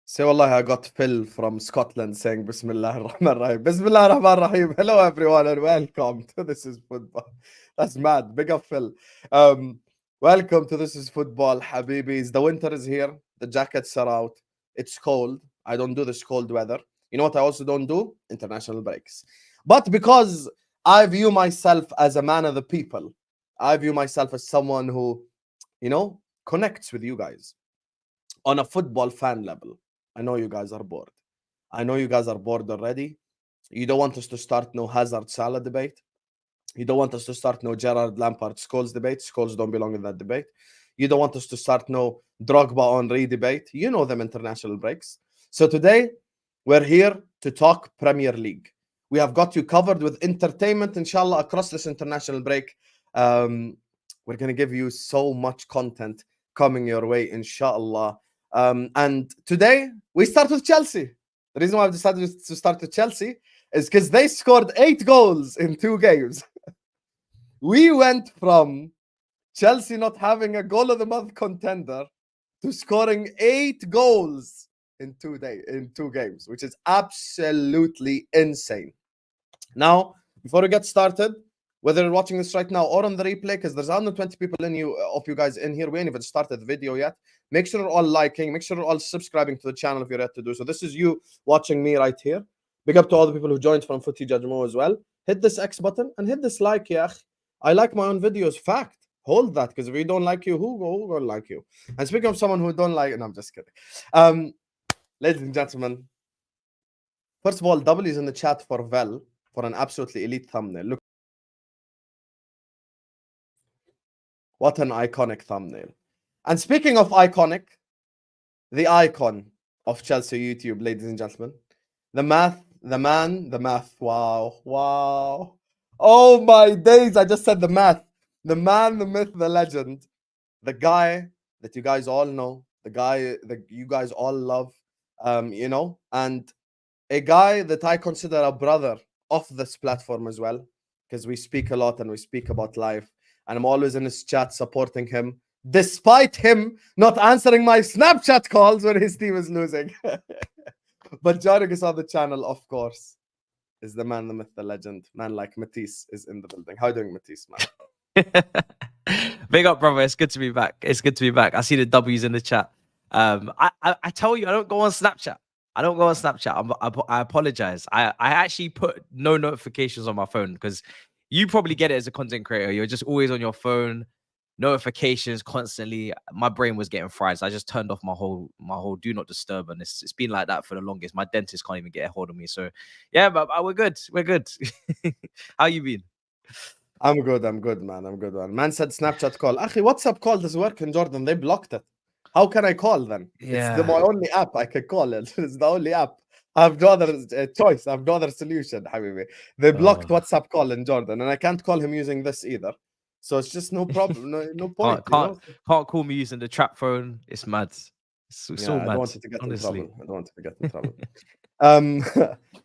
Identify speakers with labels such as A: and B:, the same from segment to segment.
A: Say wallahi, I got Phil from Scotland saying Bismillah ar-Rahman ar-Rahim. Bismillah ar-Rahman ar-Rahim. Hello everyone and welcome to This Is Football. That's mad. Big up Phil. Welcome to This Is Football, Habibis. The winter is here. The jackets are out. It's cold. I don't do this cold weather. You know what I also don't do? International breaks. But because I view myself as a man of the people, I view myself as someone who, connects with you guys on a football fan level. I know you guys are bored. I know you guys are bored already. You don't want us to start no Hazard Salah debate. You don't want us to start no Gerard Lampard Scholes debate. Scholes don't belong in that debate. You don't want us to start no Drogba Henry debate. You know them international breaks. So today we're here to talk Premier League. We have got you covered with entertainment, inshallah, across this international break. We're going to give you so much content coming your way, inshallah. And today we start with Chelsea. The reason why I've decided to start with Chelsea is because they scored 8 goals in 2 games. We went from Chelsea not having a goal of the month contender to scoring 8 goals in 2 games, which is absolutely insane. Now, before we get started, whether you're watching this right now or on the replay, because there's 120 people of you guys in here, we ain't even started the video yet. Make sure you're all liking, make sure you're all subscribing to the channel if you're yet to do so. This is you watching me right here. Big up to all the people who joined from Footy Judgmo as well. Hit this X button and hit this like, yeah. I like my own videos. Fact. Hold that, because if we don't like you, who gonna like you? And speaking of someone who don't like, no, I'm just kidding. Ladies and gentlemen, first of all, W's in the chat for Vel for an absolutely elite thumbnail. Look. What an iconic thumbnail. And speaking of iconic, the icon of Chelsea YouTube, ladies and gentlemen. The math. Wow. Oh my days, I just said the math. The man, the myth, the legend. The guy that you guys all know. The guy that you guys all love. And a guy that I consider a brother of this platform as well. Because we speak a lot and we speak about life. And I'm always in his chat supporting him, despite him not answering my Snapchat calls when his team is losing. But joining us on the channel, of course, is the man, the myth, the legend. Man like Matisse is in the building. How are you doing, Matisse, man?
B: Big up, brother. It's good to be back. I see the W's in the chat. I tell you, I don't go on Snapchat. I apologize. I actually put no notifications on my phone because you probably get it as a content creator. You're just always on your phone, notifications constantly. My brain was getting fried, so I just turned off my whole do not disturb, and it's been like that for the longest. My dentist can't even get a hold of me. So yeah, but we're good. How you been?
A: I'm good, man. Man said Snapchat call. Akhi, WhatsApp call doesn't work in Jordan. They blocked it. How can I call then?
B: Yeah.
A: It's my only app I can call it. It's the only app. I have no other choice. I have no other solution, Habibi. They blocked WhatsApp call in Jordan, and I can't call him using this either. So it's just no problem, no point.
B: Can't call me using the trap phone. It's mad. It's so mad.
A: I don't want to get in trouble.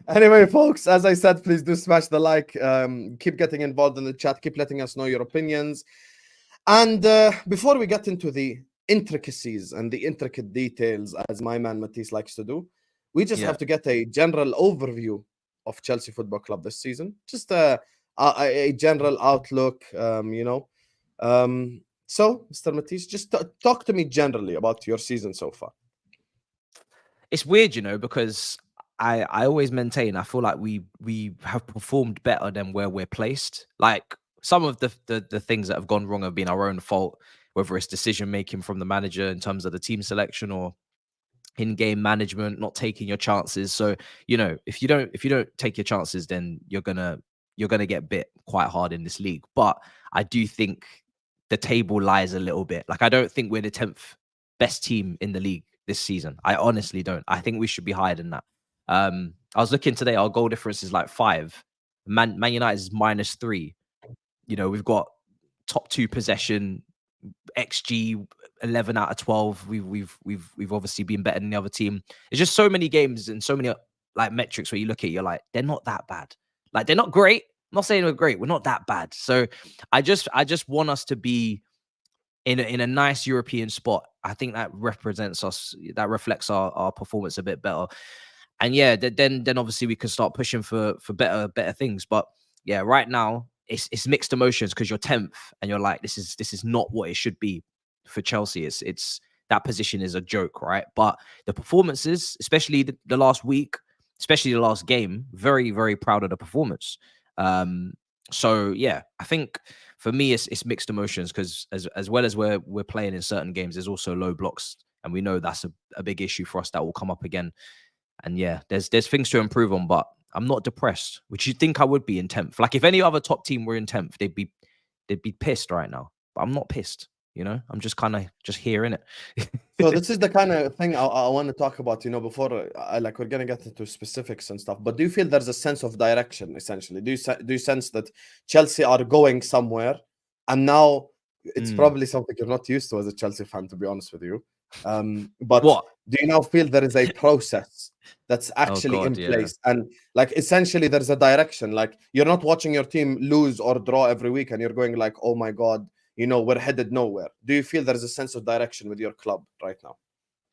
A: Anyway, folks, as I said, please do smash the like. Keep getting involved in the chat. Keep letting us know your opinions. And before we get into the intricacies and the intricate details, as my man Matisse likes to do, we just have to get a general overview of Chelsea Football Club this season. Just a general outlook, So, Mr. Matisse, just talk to me generally about your season so far.
B: It's weird, because I always maintain, I feel like we have performed better than where we're placed. Like some of the things that have gone wrong have been our own fault, whether it's decision making from the manager in terms of the team selection or in-game management, not taking your chances. So, if you don't take your chances, then you're gonna get bit quite hard in this league. But I do think the table lies a little bit. Like I don't think we're the 10th best team in the league this season. I honestly don't. I think we should be higher than that. I was looking today, our goal difference is like 5. Man United is -3. We've got top 2 possession, XG 11 out of 12. We've obviously been better than the other team. It's just so many games and so many like metrics where you look at, you're like, they're not that bad. Like they're not great. I'm not saying we're great. We're not that bad. So I just want us to be in a nice European spot. I think that represents us. That reflects our performance a bit better. And yeah, then obviously we can start pushing for better things. But yeah, right now it's mixed emotions because you're 10th and you're like, this is not what it should be for Chelsea. It's that position is a joke, right? But the performances, especially the last week, especially the last game, very, very proud of the performance. So yeah, I think for me it's mixed emotions because as well as we're playing in certain games, there's also low blocks, and we know that's a big issue for us that will come up again. And yeah, there's things to improve on, but I'm not depressed, which you think I would be in 10th. Like if any other top team were in 10th, they'd be pissed right now. But I'm not pissed, you know? I'm just kind of just here in it.
A: So this is the kind of thing I want to talk about, before like we're gonna get into specifics and stuff. But do you feel there's a sense of direction essentially? Do you sense that Chelsea are going somewhere, and now it's probably something you're not used to as a Chelsea fan, to be honest with you. But
B: What?
A: do you now feel there is a process that's actually in place, and like essentially there's a direction? Like you're not watching your team lose or draw every week, and you're going like, oh my god, we're headed nowhere. Do you feel there's a sense of direction with your club right now?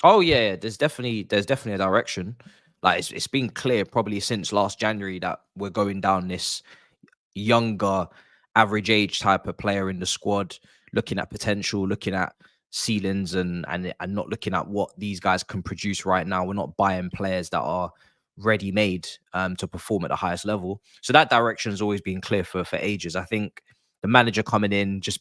B: Oh yeah, there's definitely a direction. Like it's been clear probably since last January that we're going down this younger, average age type of player in the squad, looking at potential, looking at ceilings, and not looking at what these guys can produce right now. We're not buying players that are ready made to perform at the highest level. So that direction has always been clear for ages. I think the manager coming in just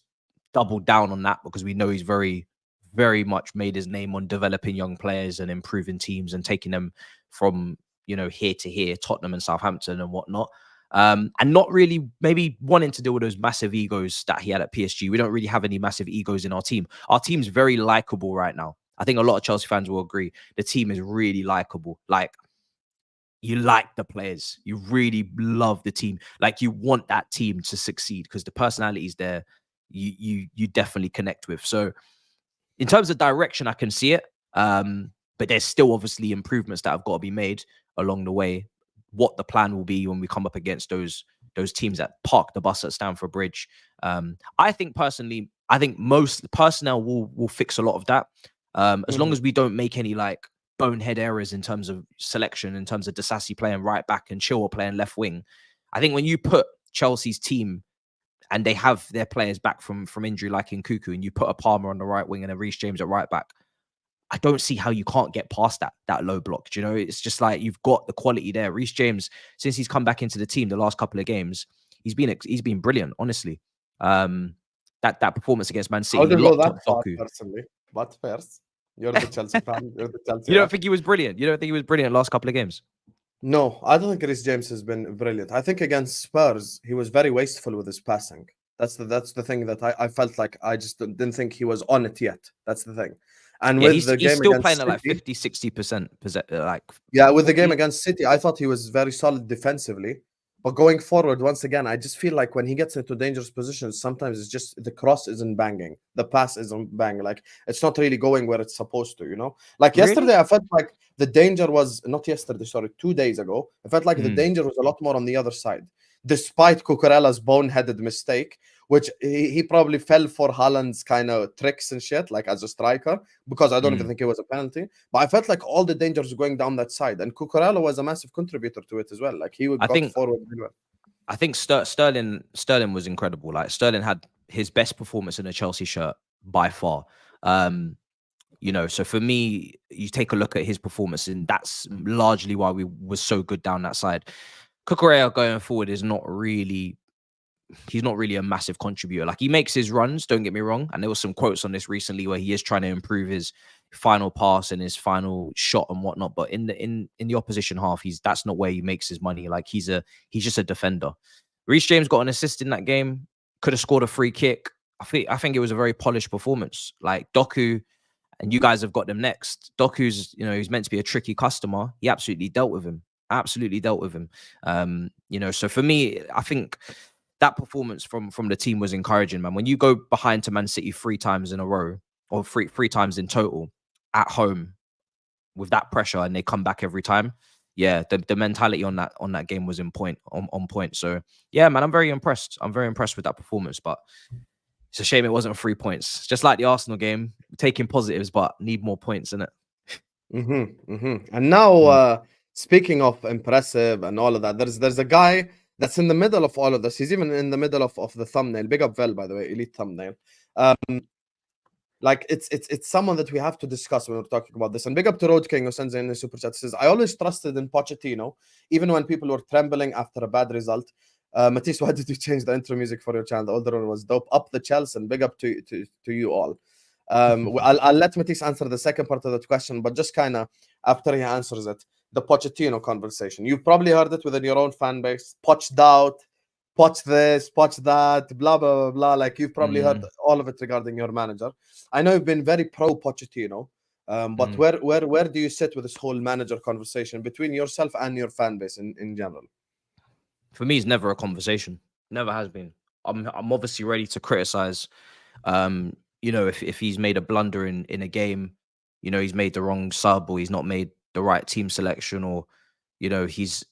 B: doubled down on that because we know he's very, very much made his name on developing young players and improving teams and taking them from here to here, Tottenham and Southampton and whatnot. And not really maybe wanting to deal with those massive egos that he had at PSG. We don't really have any massive egos in our team. Our team's very likable right now. I think a lot of Chelsea fans will agree. The team is really likable. Like, you like the players. You really love the team. Like, you want that team to succeed because the personalities there, you definitely connect with. So in terms of direction, I can see it. But there's still obviously improvements that have got to be made along the way. What the plan will be when we come up against those teams that park the bus at Stamford Bridge. I think personally, most personnel will fix a lot of that. As long as we don't make any like bonehead errors in terms of selection, in terms of Disasi playing right back and Chilwell playing left wing. I think when you put Chelsea's team and they have their players back from injury like Nkunku, and you put a Palmer on the right wing and a Reece James at right back, I don't see how you can't get past that low block. Do you know? It's just like you've got the quality there. Reece James, since he's come back into the team the last couple of games, he's been brilliant, honestly. That performance against Man City,
A: I wouldn't go that far
B: Doku.
A: personally, but Pearce, you're the Chelsea fan. You're the Chelsea.
B: You don't think he was brilliant? You don't think he was brilliant last couple of games?
A: No, I don't think Reece James has been brilliant. I think against Spurs, he was very wasteful with his passing. That's the thing that I felt like I just didn't think he was on it yet. That's the thing. And
B: yeah,
A: with the game
B: he's still
A: against
B: playing
A: City,
B: at like 50-60%. Like,
A: yeah, with the game against City, I thought he was very solid defensively. But going forward, once again, I just feel like when he gets into dangerous positions, sometimes it's just the cross isn't banging, the pass isn't banging. Like, it's not really going where it's supposed to. Like
B: Really?
A: yesterday, I felt like the danger was not yesterday, sorry, 2 days ago. I felt like the danger was a lot more on the other side, despite Cucurella's boneheaded mistake, which he probably fell for Haaland's kind of tricks and shit, like as a striker, because I don't even think it was a penalty. But I felt like all the dangers were going down that side, and Cucurella was a massive contributor to it as well. Like he would go forward.
B: I think Sterling was incredible. Like Sterling had his best performance in a Chelsea shirt by far. So for me, you take a look at his performance, and that's largely why we were so good down that side. Cucurella going forward is he's not really a massive contributor. Like, he makes his runs, don't get me wrong. And there was some quotes on this recently where he is trying to improve his final pass and his final shot and whatnot. But in the opposition half, that's not where he makes his money. Like, he's just a defender. Reece James got an assist in that game, could have scored a free kick. I think it was a very polished performance. Like, Doku, and you guys have got them next. Doku's, he's meant to be a tricky customer. He absolutely dealt with him. So for me, I think that performance from the team was encouraging, man. When you go behind to Man City 3 times in a row, or three times in total at home with that pressure, and they come back every time, yeah, the mentality on that game was on point. So yeah, man, I'm very impressed. I'm very impressed with that performance, but It's a shame it wasn't 3 points. Just like the Arsenal game, taking positives, but need more points in it.
A: And now, speaking of impressive and all of that, there's a guy that's in the middle of all of this. He's even in the middle of the thumbnail. Big up Vel, by the way, elite thumbnail. Like it's someone that we have to discuss when we're talking about this. And big up to Road King who sends in the super chat. Says, I always trusted in Pochettino, even when people were trembling after a bad result. Matisse, why did you change the intro music for your channel? The older one was dope. Up the Chelsea, and big up to you all. I'll let Matisse answer the second part of that question, but just kind of after he answers it, the Pochettino conversation. You've probably heard it within your own fan base. Poached out, Poch this, Poch that, blah, blah, blah, blah. Like you've probably heard all of it regarding your manager. I know you've been very pro Pochettino, but where do you sit with this whole manager conversation between yourself and your fan base in general?
B: For me, it's never a conversation. Never has been. I'm obviously ready to criticize. You know, if he's made a blunder in a game, you know, he's made the wrong sub or he's not made the right team selection, or you know, he's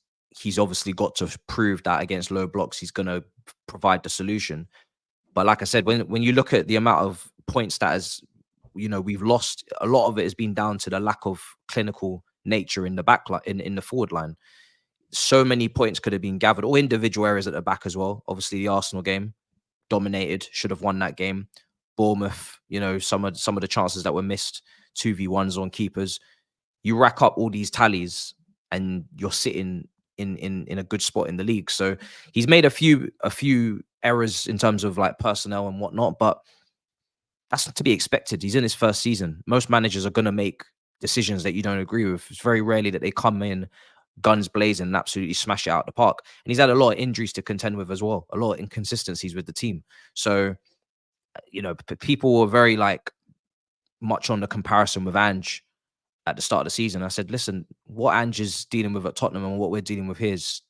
B: obviously got to prove that against low blocks he's going to provide the solution. But like I said, when you look at the amount of points that has, you know, we've lost, a lot of it has been down to the lack of clinical nature in the back line, in the forward line. So many points could have been gathered, or individual areas at the back as well. Obviously, the Arsenal game dominated, should have won that game. Bournemouth, you know, some of the chances that were missed, 2v1s on keepers. You rack up all these tallies, and you're sitting in a good spot in the league. So he's made a few errors in terms of like personnel and whatnot, but that's to be expected. He's in his first season. Most managers are going to make decisions that you don't agree with. It's very rarely that they come in guns blazing and absolutely smash it out the park. And he's had a lot of injuries to contend with as well, a lot of inconsistencies with the team. So, you know, people were very like much on the comparison with Ange at the start of the season. I said, listen, what Ange is dealing with at Tottenham and what we're dealing with here is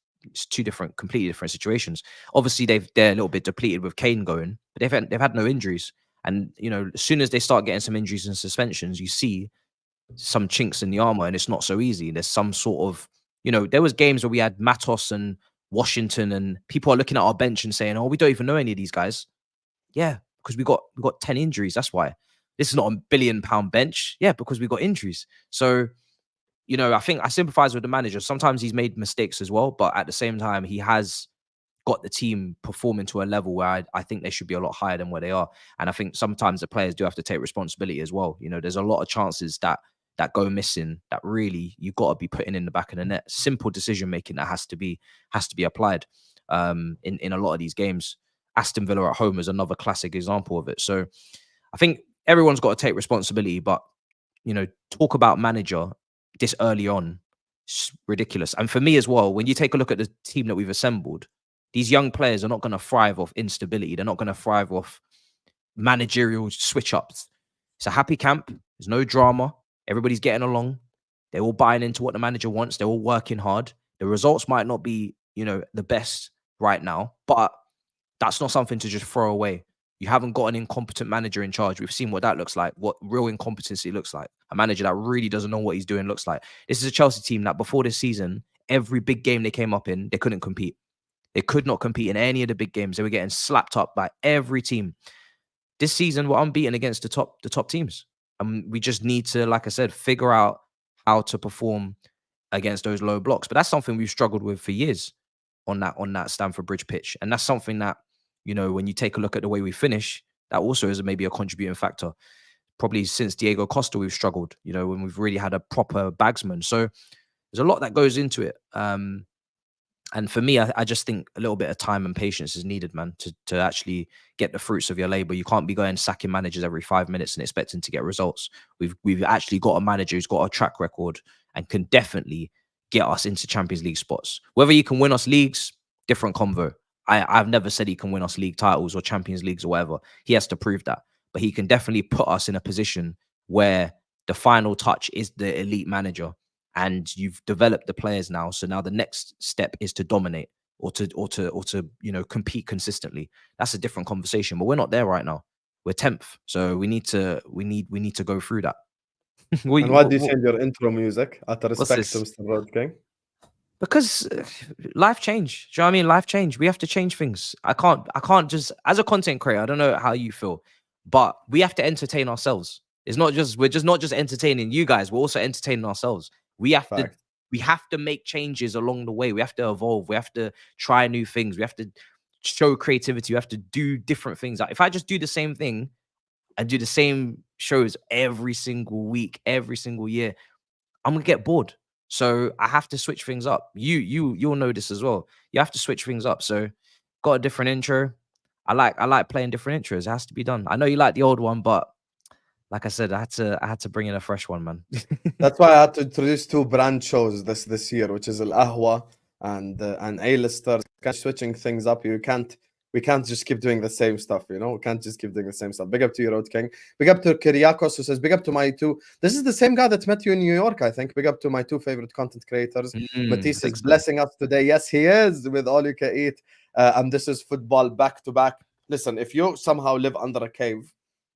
B: two different, completely different situations. Obviously, they're a little bit depleted with Kane going, but they've had no injuries. And, you know, as soon as they start getting some injuries and suspensions, you see some chinks in the armor, and it's not so easy. There's some sort of, you know, there was games where we had Matos and Washington, and people are looking at our bench and saying, oh, we don't even know any of these guys. Yeah, because we got 10 injuries. That's why. This is not a £1 billion bench. Yeah, because we got injuries. So, you know, I think I sympathize with the manager. Sometimes he's made mistakes as well, but at the same time, he has got the team performing to a level where I think they should be a lot higher than where they are. And I think sometimes the players do have to take responsibility as well. You know, there's a lot of chances that go missing that really you've got to be putting in the back of the net. Simple decision making that has to be applied in a lot of these games. Aston Villa at home is another classic example of it. So I think everyone's got to take responsibility, but you know, talk about manager this early on, it's ridiculous. And for me as well, when you take a look at the team that we've assembled, these young players are not going to thrive off instability. They're not going to thrive off managerial switch ups. It's a happy camp. There's no drama. Everybody's getting along. They're all buying into what the manager wants. They're all working hard. The results might not be, you know, the best right now, but that's not something to just throw away. You haven't got an incompetent manager in charge. We've seen what that looks like, what real incompetency looks like. A manager that really doesn't know what he's doing looks like. This is a Chelsea team that before this season, every big game they came up in, they couldn't compete. They could not compete in any of the big games. They were getting slapped up by every team. This season, we're unbeaten against the top teams. And we just need to, like I said, figure out how to perform against those low blocks. But that's something we've struggled with for years on that Stamford Bridge pitch. And that's something that, you know, when you take a look at the way we finish, that also is maybe a contributing factor. Probably since Diego Costa, we've struggled, you know, when we've really had a proper bagsman. So there's a lot that goes into it. And for me, I just think a little bit of time and patience is needed, man, to actually get the fruits of your labor. You can't be going sacking managers every 5 minutes and expecting to get results. We've actually got a manager who's got a track record and can definitely get us into Champions League spots. Whether he can win us leagues, different convo. I've never said he can win us league titles or Champions Leagues or whatever. He has to prove that. But he can definitely put us in a position where the final touch is the elite manager. And you've developed the players now. So now the next step is to dominate or to you know, compete consistently. That's a different conversation. But we're not there right now. We're 10th. So we need to go through that.
A: And why do you change your intro music? Out of respect
B: this?
A: to Mr. Road King.
B: Because life change. Do you know what I mean? Life change. We have to change things. I can't just, as a content creator, I don't know how you feel, but we have to entertain ourselves. It's not just, we're just not just entertaining you guys, we're also entertaining ourselves. We have to
A: Fact.
B: we have to make changes along the way. We have to evolve. We have to try new things. We have to show creativity. We have to do different things. Like if I just do the same thing and do the same shows every single week, every single year, I'm gonna get bored. So I have to switch things up. You'll know this as well. You have to switch things up. So got a different intro. I like playing different intros. It has to be done. I know you like the old one, but like I said, I had to bring in a fresh one, man.
A: That's why I had to introduce two brand shows this year, which is Al Ahwa and A-listers. Switching things up. We can't just keep doing the same stuff, you know. We can't just keep doing the same stuff. Big up to you, Road King. Big up to Kyriakos, who says, big up to my two. This is the same guy that met you in New York, I think. Big up to my two favorite content creators. Matisse is blessing us today. Yes, he is, with All You Can Eat. And this is football back to back. Listen, if you somehow live under a cave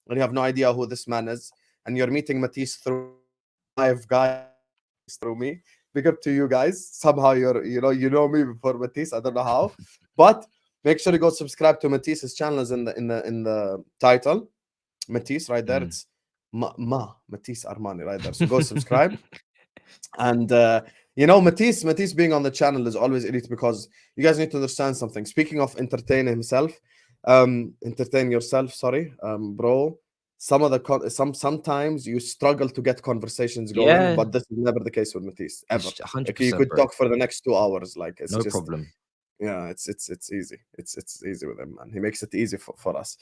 A: and you have no idea who this man is, and you're meeting Matisse through live guys through me, big up to you guys. Somehow you know me before Matisse. I don't know how, but make sure you go subscribe to Matisse's channel. Is in the title. Matisse right there. It's Matisse Armani right there. So go subscribe. And Matisse being on the channel is always elite, because you guys need to understand something. Speaking of entertain yourself, sorry, bro. Sometimes you struggle to get conversations going,
B: Yeah,
A: but this is never the case with Matisse ever.
B: 100%,
A: Like you could
B: bro.
A: talk for the next 2 hours. Like it's
B: No
A: just
B: problem.
A: yeah, it's easy. It's easy with him, man. He makes it easy for us.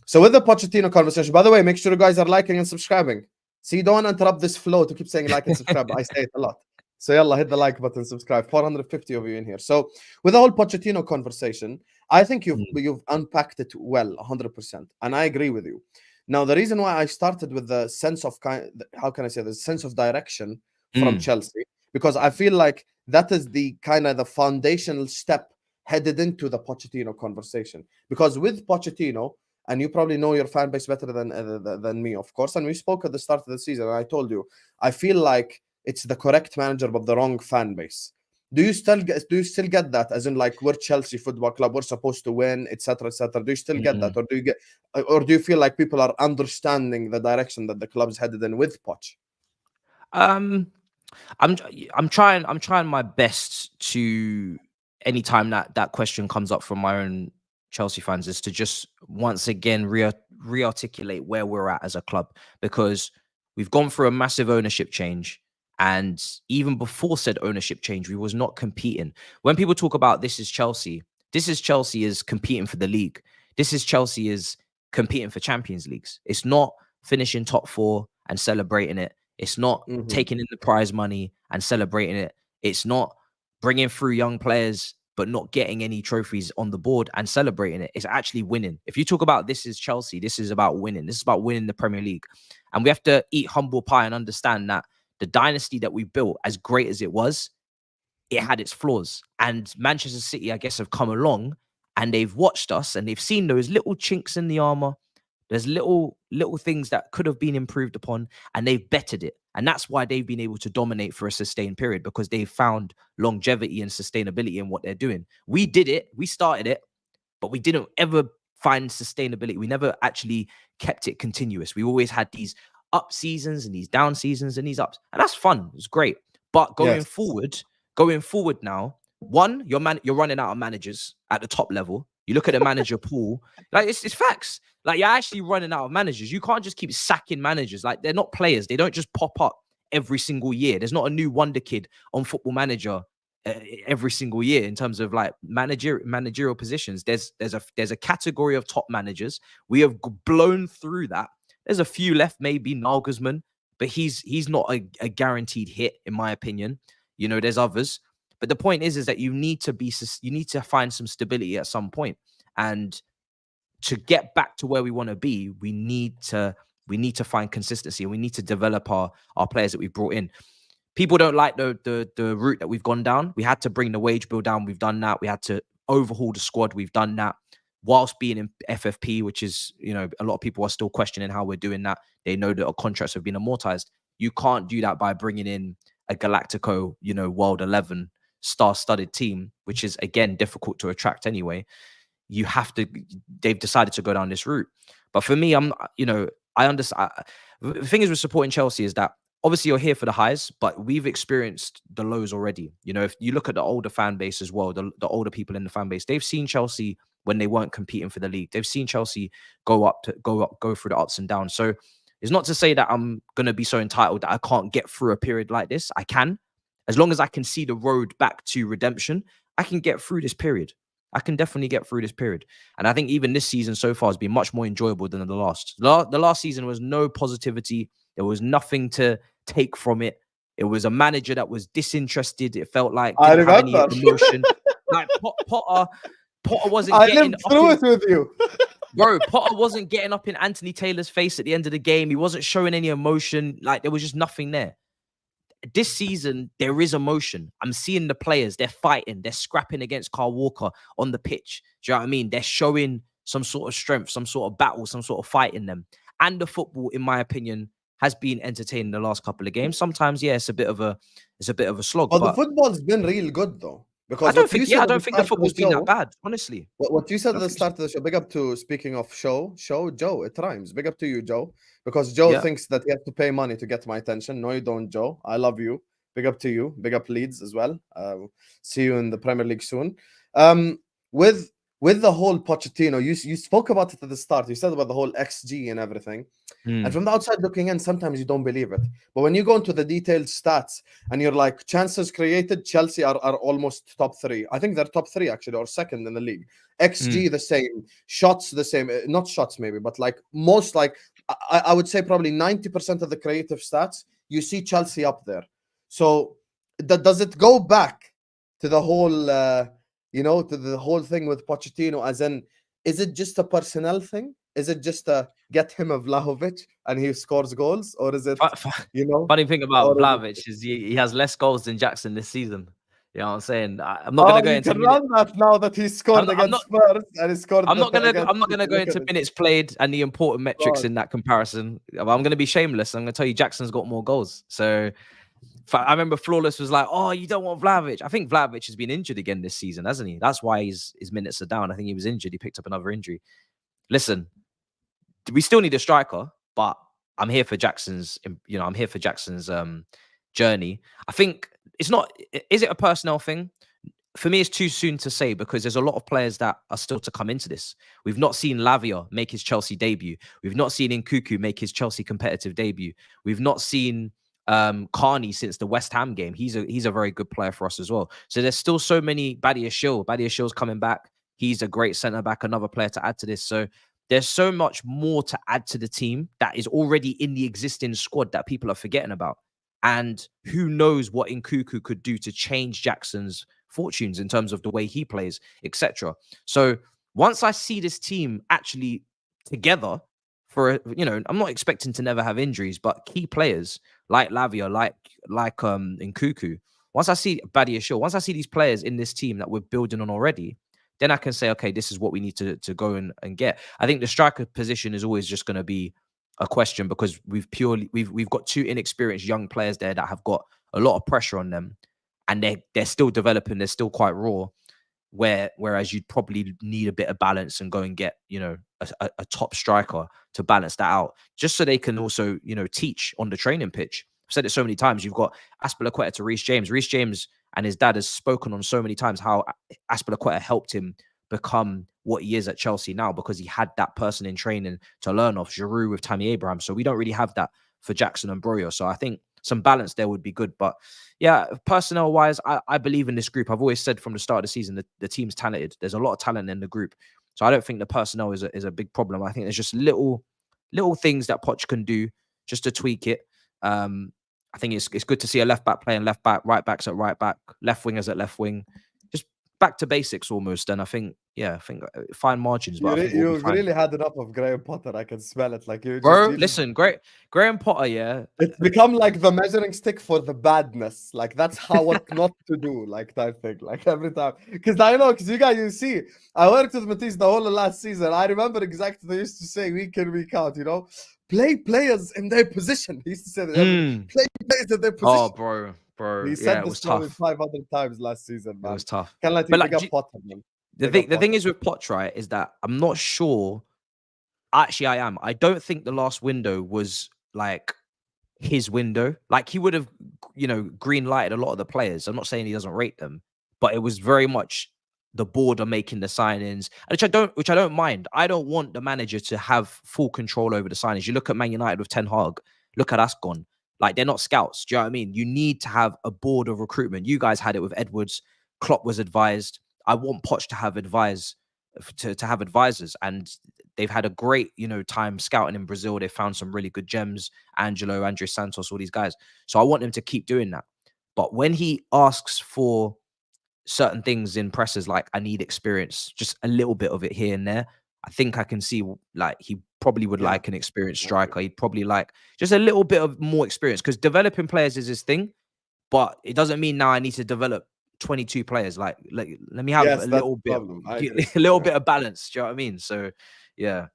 A: So with the Pochettino conversation, by the way, make sure you guys are liking and subscribing. See, you don't want to interrupt this flow to keep saying like and subscribe. I say it a lot. So yalla, hit the like button, subscribe. 450 of you in here. So with the whole Pochettino conversation, I think you've unpacked it well, 100%, and I agree with you. Now, the reason why I started with the sense of the sense of direction from Chelsea, because I feel like that is the kind of the foundational step headed into the Pochettino conversation. Because with Pochettino, and you probably know your fan base better than me, of course, and we spoke at the start of the season, and I told you, I feel like it's the correct manager but the wrong fan base. Do you still get that? As in, like, we're Chelsea Football Club, we're supposed to win, etc., etc. Do you still get that, or do you feel like people are understanding the direction that the club's headed in with Poch?
B: I'm trying my best to, anytime that question comes up from my own Chelsea fans, is to just once again re-articulate where we're at as a club, because we've gone through a massive ownership change. And even before said ownership change, we was not competing. When people talk about this is Chelsea is competing for the league. This is Chelsea is competing for Champions Leagues. It's not finishing top 4 and celebrating it. It's not taking in the prize money and celebrating it. It's not bringing through young players but not getting any trophies on the board and celebrating it. It's actually winning. If you talk about this is Chelsea, this is about winning. This is about winning the Premier League. And we have to eat humble pie and understand that the dynasty that we built, as great as it was, it had its flaws. And Manchester City, I guess, have come along and they've watched us and they've seen those little chinks in the armor. There's little things that could have been improved upon, and they've bettered it. And that's why they've been able to dominate for a sustained period, because they've found longevity and sustainability in what they're doing. We did it. We started it, but we didn't ever find sustainability. We never actually kept it continuous. We always had these up seasons and these down seasons and these ups. And that's fun. It's great. But going forward now, one, you're running out of managers at the top level. You look at the manager pool, like it's facts. Like, you're actually running out of managers. You can't just keep sacking managers. Like, they're not players. They don't just pop up every single year. There's not a new wonder kid on Football Manager every single year in terms of like managerial positions. There's a category of top managers. We have blown through that. There's a few left, maybe Nagelsmann, but he's not a guaranteed hit, in my opinion. You know, there's others. But the point is that you need to find some stability at some point. And to get back to where we want to be, we need to find consistency, and we need to develop our players that we've brought in. People don't like the route that we've gone down. We had to bring the wage bill down. We've done that. We had to overhaul the squad. We've done that whilst being in FFP, which is, you know, a lot of people are still questioning how we're doing that. They know that our contracts have been amortized. You can't do that by bringing in a Galactico, World 11 star-studded team, which is again difficult to attract anyway. They've decided to go down this route. But for me, I understand. The thing is with supporting Chelsea is that obviously you're here for the highs, but we've experienced the lows already. If you look at the older fan base as well, the older people in the fan base, they've seen Chelsea when they weren't competing for the league. They've seen Chelsea go through the ups and downs. So it's not to say that I'm going to be so entitled that I can't get through a period like this. I can. As long as I can see the road back to redemption, I can get through this period. I can definitely get through this period. And I think even this season so far has been much more enjoyable than the last. The last season was no positivity. There was nothing to take from it. It was a manager that was disinterested. It felt like didn't have any emotion. Like Potter wasn't getting
A: up through it with you.
B: Bro, Potter wasn't getting up in Anthony Taylor's face at the end of the game. He wasn't showing any emotion. Like, there was just nothing there. This season, there is emotion. I'm seeing the players. They're fighting. They're scrapping against Kyle Walker on the pitch. Do you know what I mean? They're showing some sort of strength, some sort of battle, some sort of fight in them. And the football, in my opinion, has been entertaining the last couple of games. Sometimes, yeah, it's a bit of a slog.
A: But the football's been real good though. Because
B: I don't think the football's been that bad, honestly.
A: What you said at the start of the show, big up to, speaking of show, Joe, it rhymes. Big up to you, Joe. Because Joe thinks that he has to pay money to get my attention. No, you don't, Joe. I love you. Big up to you. Big up Leeds as well. See you in the Premier League soon. With the whole Pochettino, you spoke about it at the start. You said about the whole XG and everything. And from the outside looking in, sometimes you don't believe it. But when you go into the detailed stats and you're like, chances created, Chelsea are almost top 3. I think they're top 3 actually, or second in the league. XG the same, shots the same, not shots maybe, but like most, like I would say probably 90% of the creative stats, you see Chelsea up there. So does it go back to the whole, to the whole thing with Pochettino, as in, is it just a personnel thing? Is it just a get him a Vlahovic and he scores goals? Or is it,
B: Funny thing about Vlahovic is he has less goals than Jackson this season. You know what I'm saying? I'm not going to go into
A: that now that he scored against Pearce and he scored.
B: I'm not going to go into minutes played and the important metrics in that comparison. I'm going to be shameless. I'm going to tell you Jackson's got more goals. So I remember Flawless was like, "Oh, you don't want Vlahovic." I think Vlahovic has been injured again this season, hasn't he? That's why his minutes are down. I think he was injured. He picked up another injury. Listen, we still need a striker, but I'm here for Jackson's. I'm here for Jackson's journey. I think it's not. Is it a personnel thing? For me, it's too soon to say because there's a lot of players that are still to come into this. We've not seen Lavia make his Chelsea debut. We've not seen Nkunku make his Chelsea competitive debut. We've not seen Carney since the West Ham game. He's a very good player for us as well. So there's still so many. Badia Shill's coming back. He's a great centre back, another player to add to this. So there's so much more to add to the team that is already in the existing squad that people are forgetting about. And who knows what Nkunku could do to change Jackson's fortunes in terms of the way he plays, etc. So once I see this team actually together for, I'm not expecting to never have injuries, but key players like Lavia, like Nkunku, once I see Badia Shaw, once I see these players in this team that we're building on already, then I can say, okay, this is what we need to go and get. I think the striker position is always just going to be a question because we've got 2 inexperienced young players there that have got a lot of pressure on them, and they're still developing. They're still quite raw. Whereas you'd probably need a bit of balance and go and get a top striker to balance that out, just so they can also teach on the training pitch. I've said it so many times. You've got Azpilicueta to Reece James. Reece James and his dad has spoken on so many times how Azpilicueta helped him become what he is at Chelsea now because he had that person in training to learn off, Giroud with Tammy Abraham. So we don't really have that for Jackson and Broyo. So I think some balance there would be good. But yeah, personnel-wise, I believe in this group. I've always said from the start of the season that the team's talented. There's a lot of talent in the group. So I don't think the personnel is a big problem. I think there's just little things that Poch can do just to tweak it. I think it's good to see a left back playing left back, right backs at right back, left wingers at left wing. Just back to basics almost. And I think fine margins. But
A: you really had enough of Graham Potter. I can smell it. Like
B: listen, Graham Potter, yeah.
A: It's become like the measuring stick for the badness. Like that's what not to do. Like type thing. Like every time, because you guys, you see, I worked with Matisse the whole of last season. I remember exactly they used to say week in week out. Play players in their position. He used to say that. Play players in their position.
B: Oh, bro. bro.
A: He
B: Yeah,
A: said
B: it
A: this
B: was
A: probably
B: tough.
A: 500 times last season,
B: It was
A: man.
B: tough.
A: Can't let you
B: But like
A: big up Potter, man.
B: the
A: Big up
B: thing
A: Potter.
B: is with Poch, right, is that I'm not sure. Actually, I am. I don't think the last window was like his window. Like he would have, green lighted a lot of the players. I'm not saying he doesn't rate them, but it was very much the board are making the signings, which I don't mind. I don't want the manager to have full control over the signings. You look at Man United with Ten Hag. Look how that's gone. Like they're not scouts. Do you know what I mean? You need to have a board of recruitment. You guys had it with Edwards. Klopp was advised. I want Poch to have have advisors, and they've had a great, time scouting in Brazil. They found some really good gems. André Santos, all these guys. So I want him to keep doing that. But when he asks for certain things in presses, like I need experience, just a little bit of it here and there, I think I can see like he probably would like an experienced striker. He'd probably like just a little bit of more experience, because developing players is his thing, but it doesn't mean now I need to develop 22 players. Like let me have
A: Yes,
B: a
A: that's
B: little
A: the
B: bit,
A: problem. I agree.
B: a little bit of balance. Do you know what I mean? So yeah.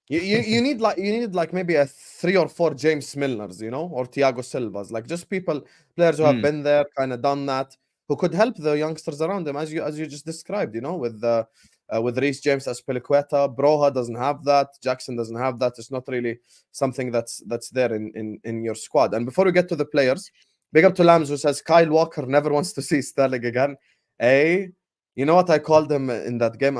A: You need like maybe a 3 or 4 James Milners, or Thiago Silvas, like just players who have been there, kind of done that, who could help the youngsters around them, as you just described, with Reece James as Peliqueta. Broha doesn't have that. Jackson doesn't have that. It's not really something that's there in your squad. And before we get to the players, big up to Lambs, who says Kyle Walker never wants to see Sterling again. Hey, you know what I called him in that game?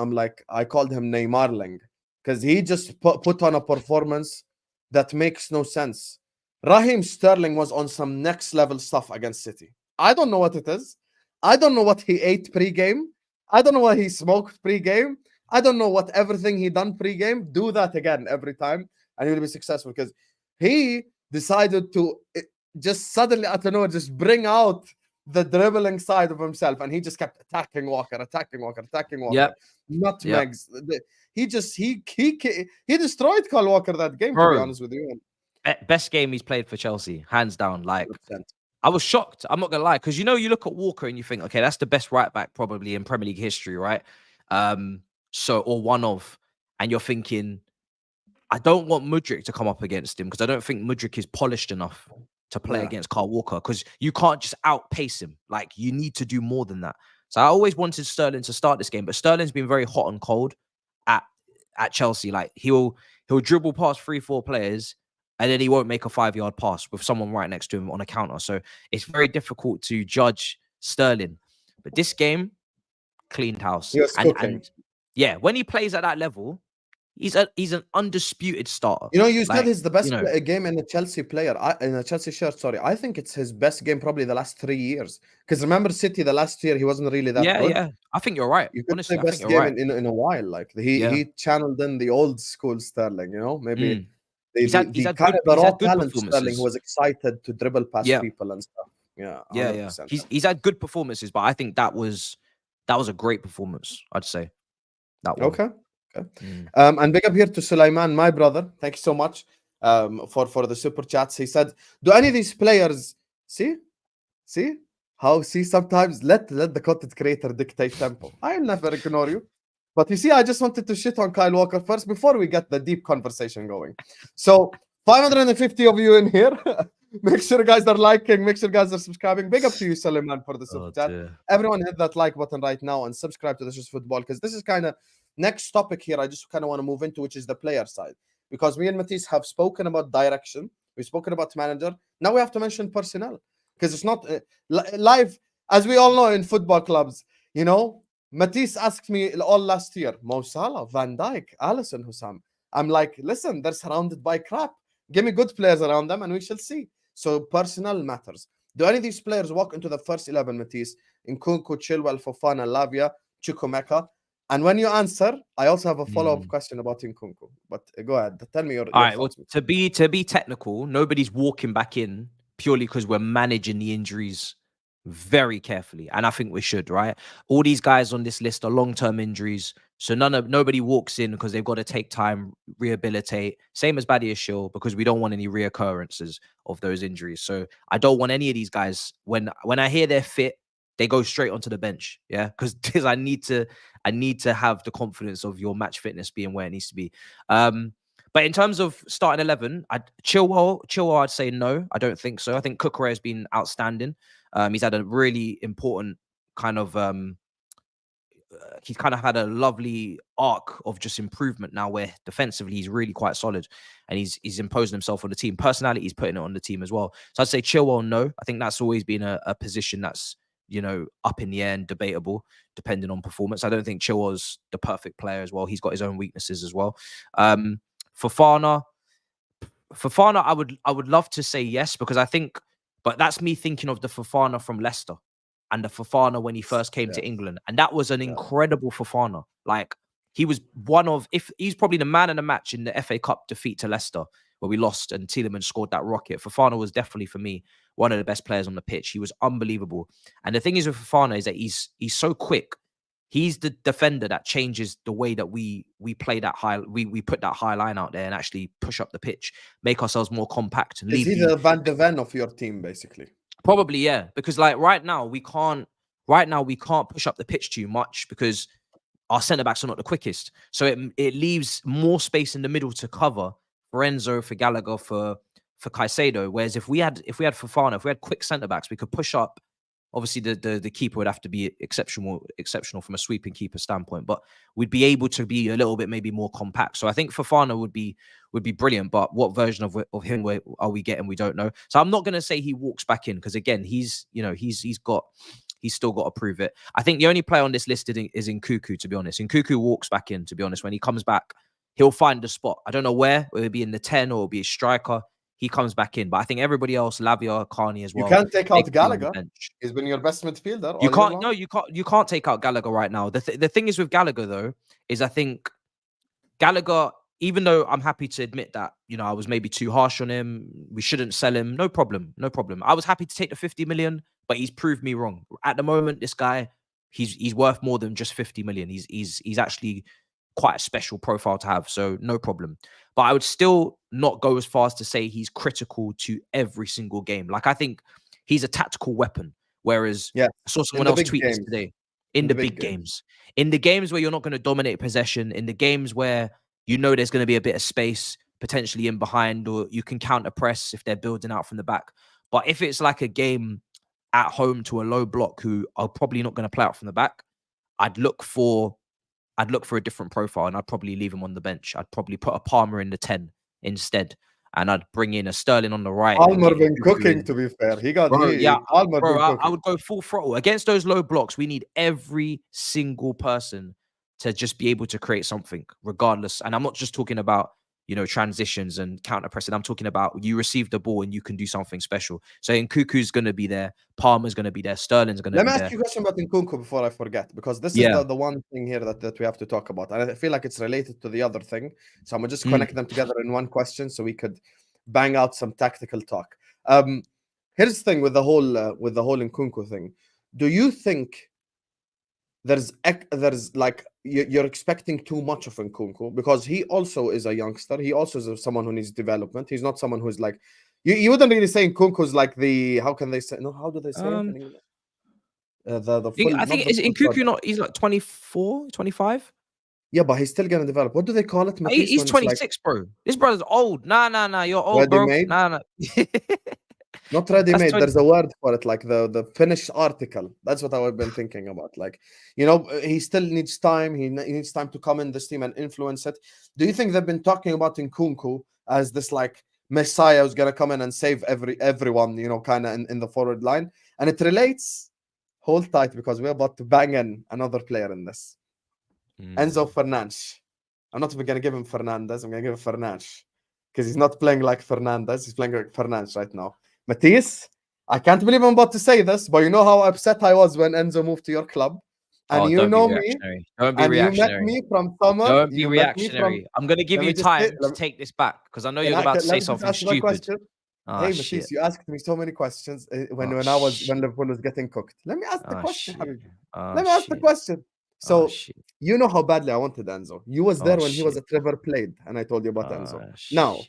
A: I called him Neymarling, because he just put on a performance that makes no sense. Raheem Sterling was on some next level stuff against City. I don't know what it is. I don't know what he ate pre-game. I don't know what he smoked pre-game. I don't know what everything he done pre-game. Do that again every time, and he'll be successful, because he decided to just suddenly out of nowhere just bring out the dribbling side of himself, and he just kept attacking Walker.
B: Yep.
A: Nutmegs. He destroyed Kyle Walker that game, to be
B: Bro,
A: honest with you.
B: best game he's played for Chelsea, hands down. Like
A: 100%.
B: I was shocked. I'm not gonna lie, because you look at Walker and you think, okay, that's the best right back probably in Premier League history, right? Or one of, and you're thinking, I don't want Mudryk to come up against him, because I don't think Mudryk is polished enough to play against Kyle Walker, because you can't just outpace him. Like you need to do more than that. So I always wanted Sterling to start this game, but Sterling's been very hot and cold at Chelsea. Like he'll dribble past 3-4 players, and then he won't make a 5-yard pass with someone right next to him on a counter. So it's very difficult to judge Sterling. But this game, cleaned house.
A: He was cooking.
B: And yeah, when he plays at that level, he's an undisputed starter.
A: You said he's the best
B: game
A: in a Chelsea player, in a Chelsea shirt. Sorry, I think it's his best game probably the last 3 years. Because remember City, the last year he wasn't really that good.
B: Yeah. I think you're right.
A: You could
B: Honestly,
A: say
B: I
A: best
B: think you're
A: game
B: right.
A: in a while. Like he channeled in the old school Sterling. Maybe
B: he's had
A: the
B: good
A: talent
B: performances.
A: Sterling, who was excited to dribble past people and stuff. Yeah, 100%.
B: He's had good performances, but I think that was a great performance, I'd say. That one.
A: Okay. And big up here to Sulaiman, my brother. Thank you so much for the super chats. He said, do any of these players see sometimes let the content creator dictate tempo. I'll never ignore you. But you see, I just wanted to shit on Kyle Walker first before we get the deep conversation going. So 550 of you in here. Make sure guys are liking, make sure guys are subscribing. Big up to you, Sulaiman, for the super chat.
B: Dear.
A: Everyone hit that like button right now and subscribe to This Is Football, because this is kind of next topic here I just kind of want to move into, which is the player side. Because me and Matisse have spoken about direction. We've spoken about manager. Now we have to mention personnel. Because it's not live, as we all know in football clubs, Matisse asked me all last year, Mo Salah, Van Dijk, Alisson, Husam. I'm like, listen, they're surrounded by crap. Give me good players around them and we shall see. So personnel matters. Do any of these players walk into the first 11, Matisse? Nkunku, Chilwell, Fofana, Lavia, Chukwuemeka? And when you answer, I also have a follow-up question about Nkunku. But go ahead, tell me your thoughts.
B: Well, to be technical, nobody's walking back in purely because we're managing the injuries very carefully, and I think we should, right? All these guys on this list are long-term injuries, so nobody walks in because they've got to take time, rehabilitate. Same as Badiashile, because we don't want any reoccurrences of those injuries. So I don't want any of these guys, when I hear they're fit, they go straight onto the bench, yeah, because I need to have the confidence of your match fitness being where it needs to be. But in terms of starting 11, Chilwell, I'd say no. I don't think so. I think Cucurella has been outstanding. He's had a really important kind of he's kind of had a lovely arc of just improvement now, where defensively he's really quite solid, and he's imposing himself on the team. Personality, he's putting it on the team as well. So I'd say Chilwell, no. I think that's always been a position that's, you know, up in the air and debatable depending on performance. I don't think Chilwell's the perfect player as well. He's got his own weaknesses as well. Fofana, I would love to say yes, because I think, but that's me thinking of the Fofana from Leicester and the Fofana when he first came to England, and that was an incredible Fofana. Like, he was he's probably the man of the match in the FA Cup defeat to Leicester, where we lost and Tielemans scored that rocket. Fofana was definitely, for me, one of the best players on the pitch. He was unbelievable. And the thing is with Fofana is that he's so quick. He's the defender that changes the way that we play that high. We put that high line out there and actually push up the pitch, make ourselves more compact. And
A: is he the Van de Ven of your team, basically?
B: Probably, yeah. Because like right now we can't push up the pitch too much because our centre backs are not the quickest. So it leaves more space in the middle to cover for Enzo, for Gallagher, for Caicedo. Whereas if we had Fofana, if we had quick centre backs, we could push up. Obviously, the keeper would have to be exceptional from a sweeping keeper standpoint, but we'd be able to be a little bit maybe more compact. So I think Fofana would be brilliant, but what version of him are we getting? We don't know. So I'm not going to say he walks back in, because again, he's still got to prove it. I think the only player on this list is Nkunku, to be honest. Nkunku walks back in, to be honest. When he comes back, he'll find the spot. I don't know where, whether it be in the 10 or it'll be a striker. He comes back in, but I think everybody else, Lavia, Carney as well.
A: You can't take out Gallagher. He's been your best midfielder.
B: You can't. No, you can't. You can't take out Gallagher right now. The thing is with Gallagher though, is I think Gallagher, even though I'm happy to admit that, you know, I was maybe too harsh on him, we shouldn't sell him. No problem. I was happy to take the 50 million, but he's proved me wrong. At the moment, this guy, he's worth more than just 50 million. He's actually quite a special profile to have, so no problem. But I would still not go as far as to say he's critical to every single game. Like, I think he's a tactical weapon, whereas I saw someone else tweet this today. In the big games. In the games where you're not going to dominate possession, in the games where you know there's going to be a bit of space potentially in behind, or you can counter press if they're building out from the back. But if it's like a game at home to a low block who are probably not going to play out from the back, I'd look for a different profile, and I'd probably leave him on the bench. I'd probably put a Palmer in the 10 instead, and I'd bring in a Sterling on the right.
A: Palmer been cooking, to be fair.
B: I would go full throttle. Against those low blocks, we need every single person to just be able to create something, regardless. And I'm not just talking about, you know, transitions and counter pressing. I'm talking about you receive the ball and you can do something special. So Nkunku's going to be there. Palmer's going to be there. Sterling's going to be there.
A: Let me ask you a question about Nkunku before I forget, because this is the one thing here that we have to talk about. And I feel like it's related to the other thing. So I'm going to just connect them together in one question so we could bang out some tactical talk. Here's the thing with the whole Nkunku thing. Do you think there's like you're expecting too much of Nkunku, because he also is a youngster. He also is someone who needs development. He's not someone who's like you wouldn't really say Nkunku's like the how do they say it in English? The full,
B: I think is Nkunku not, he's like 24, 25?
A: Yeah, but he's still gonna develop. What do they call it? Matisse,
B: he's 26, like, bro. This brother's old. Nah, you're old, bro. Nah.
A: Not ready-made. There's a word for it, like the finished article. That's what I've been thinking about. Like, you know, he still needs time. He needs time to come in this team and influence it. Do you think they've been talking about Nkunku as this like messiah who's gonna come in and save everyone, you know, kind of in the forward line? And it relates. Hold tight, because we're about to bang in another player in this. Enzo Fernandes. I'm not even gonna give him Fernandes. I'm gonna give him Fernandes, because he's not playing like Fernandes. He's playing like Fernandes right now. Matisse, I can't believe I'm about to say this, but you know how upset I was when Enzo moved to your club. And you know me.
B: Don't be reactionary.
A: You met me from summer.
B: Don't be reactionary. I'm going to give you time to take this back, because I know you're about to say something stupid.
A: Hey, Matisse, you asked me so many questions when Liverpool was getting cooked. Let me ask the question, Habibi. Let me ask the question. So, you know how badly I wanted Enzo. You was there when he was at River Plate, and I told you about Enzo. Now,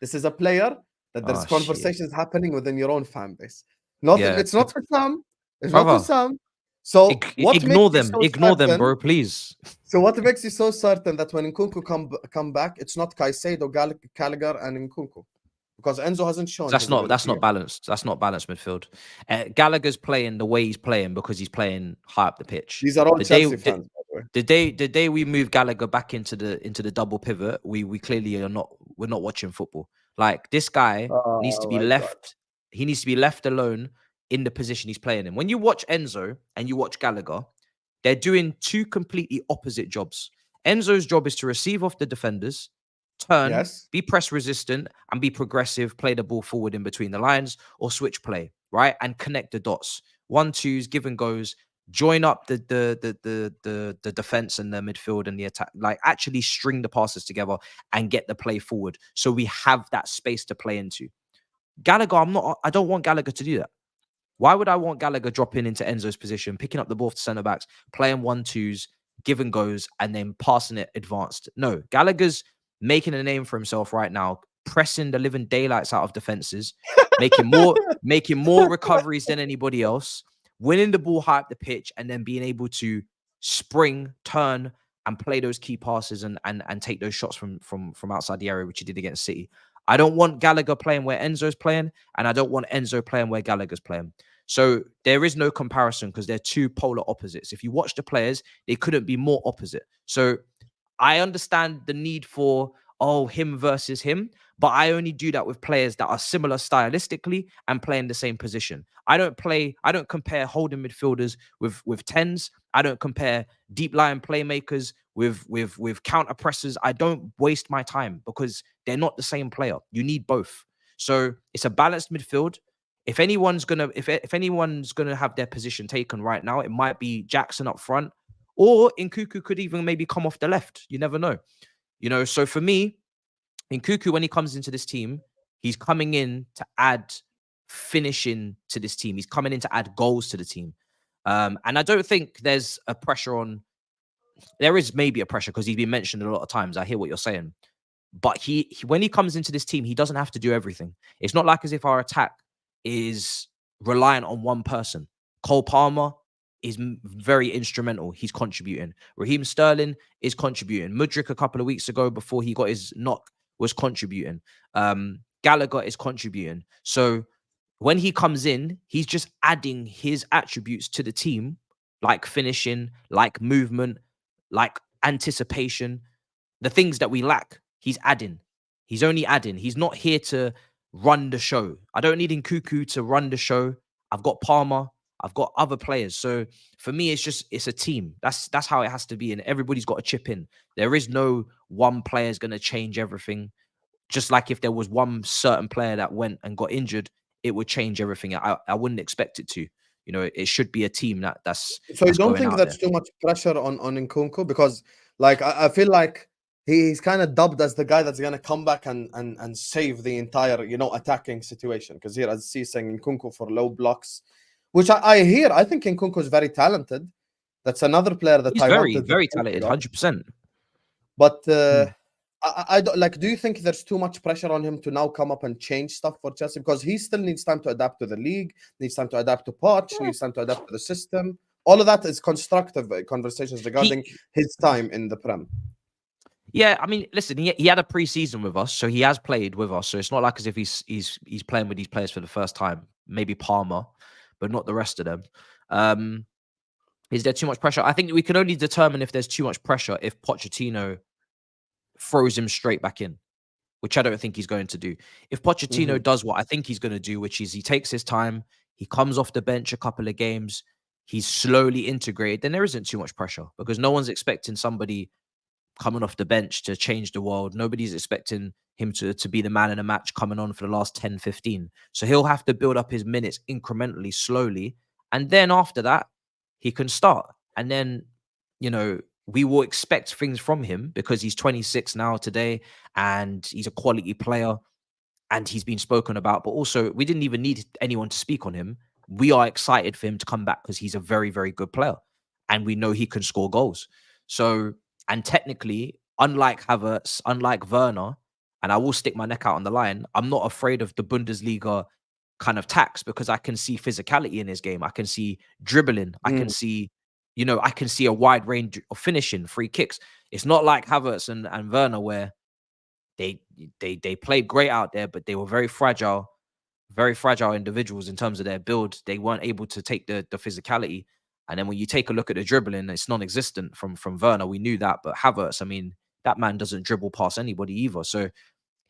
A: this is a player that there's conversations happening within your own fan base. It's not for some. It's not for some. So
B: ignore them, bro, please.
A: So what makes you so certain that when Nkunku come back, it's not Caicedo, Gallagher, and Nkunku? Because Enzo hasn't shown
B: That's
A: his
B: not
A: ability yet.
B: balanced. That's not balanced midfield. Gallagher's playing the way he's playing because he's playing high up the pitch.
A: These are all
B: The
A: Chelsea
B: day,
A: fans, by the way.
B: the day we move Gallagher back into the double pivot, we clearly are not. We're not watching football. Like, this guy needs to
A: Oh
B: be
A: my God.
B: left. He needs to be left alone in the position he's playing in. When you watch Enzo and you watch Gallagher, they're doing two completely opposite jobs. Enzo's job is to receive off the defenders, turn,
A: Yes.
B: be press resistant, and be progressive, play the ball forward in between the lines or switch play, right? And connect the dots. 1-2s, give and goes, join up the defense and the midfield and the attack, like actually string the passes together and get the play forward. So we have that space to play into. Gallagher, I don't want Gallagher to do that. Why would I want Gallagher dropping into Enzo's position, picking up the ball to centre backs, playing 1-2s, give and goes, and then passing it advanced? No, Gallagher's making a name for himself right now, pressing the living daylights out of defenses, making more recoveries than anybody else, winning the ball high up the pitch, and then being able to spring, turn, and play those key passes and take those shots from outside the area, which he did against City. I don't want Gallagher playing where Enzo's playing, and I don't want Enzo playing where Gallagher's playing. So there is no comparison because they're two polar opposites. If you watch the players, they couldn't be more opposite. So I understand the need for, him versus him, but I only do that with players that are similar stylistically and playing the same position. I don't compare holding midfielders with tens. I don't compare deep line playmakers with counter pressers. I don't waste my time because they're not the same player. You need both. So it's a balanced midfield. If anyone's gonna have their position taken right now, it might be Jackson up front, or Nkunku could even maybe come off the left. You never know. So for me, Nkunku, when he comes into this team, he's coming in to add finishing to this team. He's coming in to add goals to the team. And I don't think there's a pressure on. There is maybe a pressure because he's been mentioned a lot of times. I hear what you're saying. But when he comes into this team, he doesn't have to do everything. It's not like as if our attack is reliant on one person. Cole Palmer is very instrumental. He's contributing. Raheem Sterling is contributing. Mudryk a couple of weeks ago before he got his knock was contributing. Gallagher is contributing. So when he comes in, he's just adding his attributes to the team, like finishing, like movement, like anticipation, the things that we lack. He's adding. He's only adding. He's not here to run the show. I don't need Nkunku to run the show. I've got Palmer. I've got other players. So for me, it's a team. That's how it has to be. And everybody's got to chip in. There is no one player is going to change everything. Just like if there was one certain player that went and got injured, it would change everything. I wouldn't expect it to. It should be a team that's.
A: So you don't
B: going
A: think
B: out
A: that's
B: there.
A: too much pressure on Nkunku? Because like I feel like he's kind of dubbed as the guy that's gonna come back and save the entire attacking situation. Because here I see saying Nkunku for low blocks, which I hear. I think Nkunku is very talented. That's another player that
B: He's
A: I
B: very,
A: wanted.
B: very talented, 100%.
A: But I don't like. Do you think there's too much pressure on him to now come up and change stuff for Chelsea? Because he still needs time to adapt to the league, needs time to adapt to Poch, needs time to adapt to the system. All of that is constructive conversations regarding his time in the Prem.
B: Yeah, I mean, listen, he had a pre-season with us, so he has played with us. So it's not like as if he's playing with these players for the first time. Maybe Palmer, but not the rest of them. Is there too much pressure? I think we can only determine if there's too much pressure if Pochettino throws him straight back in, which I don't think he's going to do. If Pochettino does what I think he's going to do, which is he takes his time, he comes off the bench a couple of games, he's slowly integrated, then there isn't too much pressure because no one's expecting somebody coming off the bench to change the world. Nobody's expecting him to be the man in a match coming on for the last 10, 15. So he'll have to build up his minutes incrementally, slowly. And then after that, he can start. And then, we will expect things from him because he's 26 now today and he's a quality player and he's been spoken about. But also, we didn't even need anyone to speak on him. We are excited for him to come back because he's a very, very good player. And we know he can score goals. So, and technically, unlike Havertz, unlike Werner, and I will stick my neck out on the line, I'm not afraid of the Bundesliga kind of tax because I can see physicality in his game. I can see dribbling. I can see, I can see a wide range of finishing, free kicks. It's not like Havertz and Werner where they they played great out there, but they were very fragile individuals in terms of their build. They weren't able to take the physicality. And then when you take a look at the dribbling, it's non-existent from Werner. We knew that, but Havertz, I mean, that man doesn't dribble past anybody either. So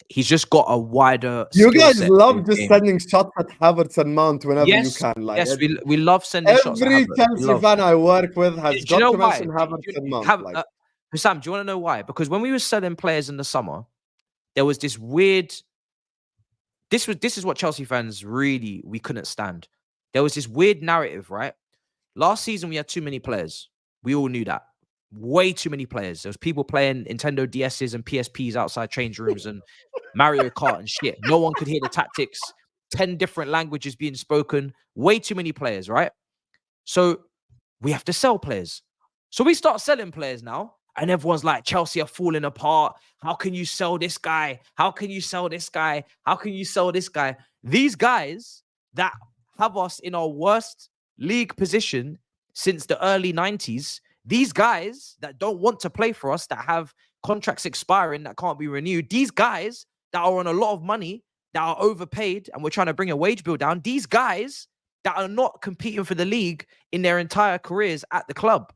B: he's just got a wider.
A: You guys love just sending shots at Havertz and Mount whenever you can. Like,
B: yes, we love sending shots at Havertz.
A: Every Chelsea fan I work with has got to mention Havertz and Mount.
B: Husam, do you want to know why? Because when we were selling players in the summer, there was this weird. This is what Chelsea fans really we couldn't stand. There was this weird narrative, right? Last season we had too many players. We all knew that. Way too many players. There was people playing Nintendo DSs and PSPs outside change rooms and Mario Kart and shit. No one could hear the tactics. 10 different languages being spoken. Way too many players, right? So we have to sell players. So we start selling players now. And everyone's like, Chelsea are falling apart. How can you sell this guy? How can you sell this guy? How can you sell this guy? These guys that have us in our worst league position since the early 90s, these guys that don't want to play for us, that have contracts expiring that can't be renewed, these guys that are on a lot of money, that are overpaid, and we're trying to bring a wage bill down, these guys that are not competing for the league in their entire careers at the club.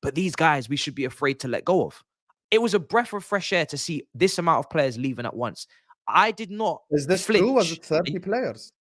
B: But these guys we should be afraid to let go of. It was a breath of fresh air to see this amount of players leaving at once. I did not.
A: Is this
B: flinch.
A: true? Was it 30 players?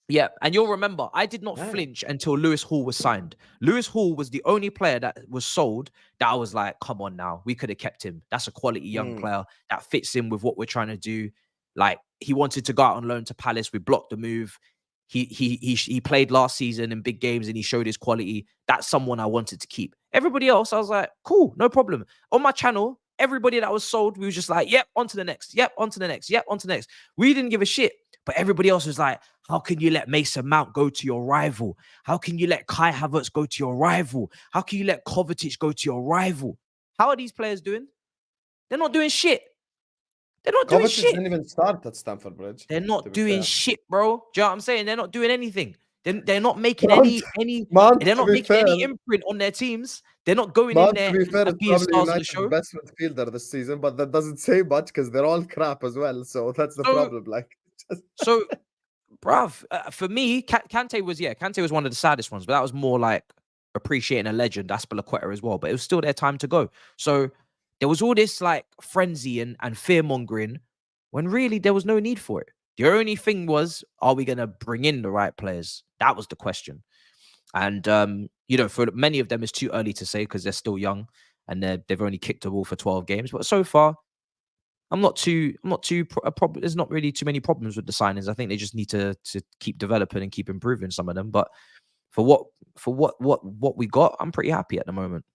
B: Yeah, and you'll remember, I did not flinch until Lewis Hall was signed. Lewis Hall was the only player that was sold that I was like, come on now, we could have kept him. That's a quality young player that fits in with what we're trying to do. Like, he wanted to go out on loan to Palace. We blocked the move. He played last season in big games and he showed his quality. That's someone I wanted to keep. Everybody else, I was like, cool, no problem. On my channel, everybody that was sold, we was just like, yep, on to the next. Yep, on to the next. Yep, on to the next. We didn't give a shit. But everybody else was like, how can you let Mason Mount go to your rival? How can you let Kai Havertz go to your rival? How can you let Kovacic go to your rival? How are these players doing? They're not doing shit. They're not doing shit.
A: Didn't even start at Stamford Bridge.
B: They're not doing shit, bro. Do you know what I'm saying? They're not doing anything. They're not making any they're not making any imprint on their teams. They're not going in there and being stars of the show.
A: Best midfielder this season, but that doesn't say much because they're all crap as well. So that's the problem. Like,
B: so, bruv, for me, Kante was one of the saddest ones, but that was more like appreciating a legend, Aspilicueta as well. But it was still their time to go. So there was all this like frenzy and fear mongering when really there was no need for it. The only thing was, are we going to bring in the right players? That was the question. And, for many of them, it's too early to say because they're still young and they've only kicked a ball for 12 games. But so far, there's not really too many problems with the signings. I think they just need to keep developing and keep improving some of them. But for what we got, I'm pretty happy at the moment.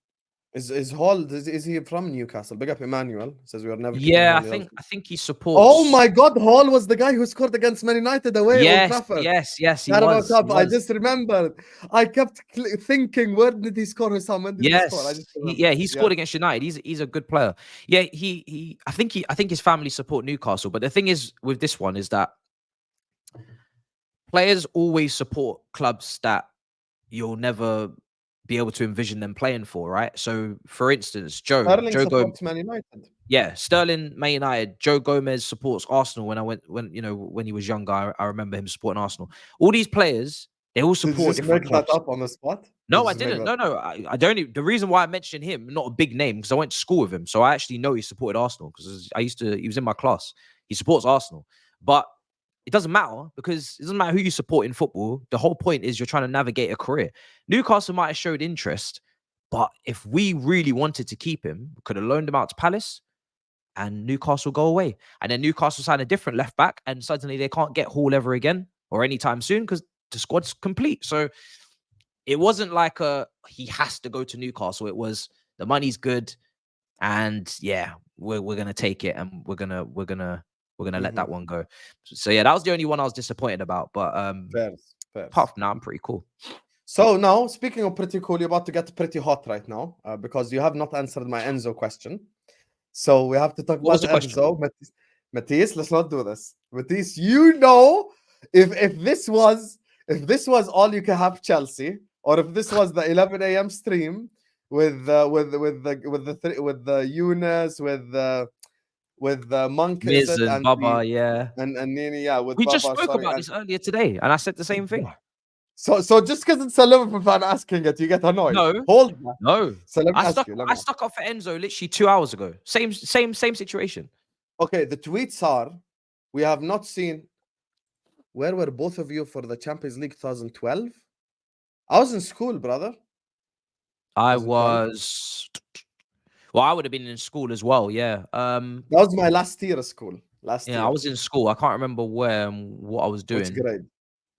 A: Is Hall? Is he from Newcastle? Big up Emmanuel. Says we are never.
B: Yeah, I think he supports.
A: Oh my God, Hall was the guy who scored against Man United away.
B: Yes, he was.
A: I just remembered. I kept thinking, where did he score? Husam?
B: He scored against United. He's a good player. Yeah, I think his family support Newcastle. But the thing is with this one is that players always support clubs that you'll never be able to envision them playing for, right? So, for instance, Joe
A: supports Man United.
B: Yeah, Sterling, Man United. Joe Gomez supports Arsenal. When he was younger, I remember him supporting Arsenal. All these players, they all support different clubs.
A: That up on the spot?
B: No, I didn't. No, I don't. The reason why I mentioned him, not a big name, because I went to school with him, so I actually know he supported Arsenal because he was in my class. He supports Arsenal, but it doesn't matter because it doesn't matter who you support in football. The whole point is you're trying to navigate a career. Newcastle might have showed interest, but if we really wanted to keep him, we could have loaned him out to Palace and Newcastle go away. And then Newcastle sign a different left back and suddenly they can't get Hall ever again or anytime soon because the squad's complete. So it wasn't like he has to go to Newcastle. It was the money's good and yeah, we're going to take it and we're going to let that one go. So yeah, that was the only one I was disappointed about. But apart from that, I'm pretty cool.
A: So now, speaking of pretty cool, you're about to get pretty hot right now because you have not answered my Enzo question. So we have to talk about Enzo. Matisse, let's not do this. Matisse, if this was all you can have Chelsea, or if this was the 11 a.m. stream with the Nunez, with Monk, is
B: Miz
A: it?
B: and Baba, yeah.
A: And Nini, yeah, with
B: We
A: Baba,
B: just spoke about this earlier today, and I said the same thing.
A: So just because it's a Liverpool fan asking it, you get annoyed.
B: No.
A: Hold on.
B: No.
A: So let me
B: I
A: ask you.
B: I stuck up for Enzo literally 2 hours ago. Same situation.
A: Okay, the tweets are, we have not seen. Where were both of you for the Champions League 2012? I was in school, brother.
B: I
A: 2012.
B: was. Well, I would have been in school as well. Yeah.
A: That was my last year of school. Last year.
B: I was in school. I can't remember where and what I was doing.
A: Which grade?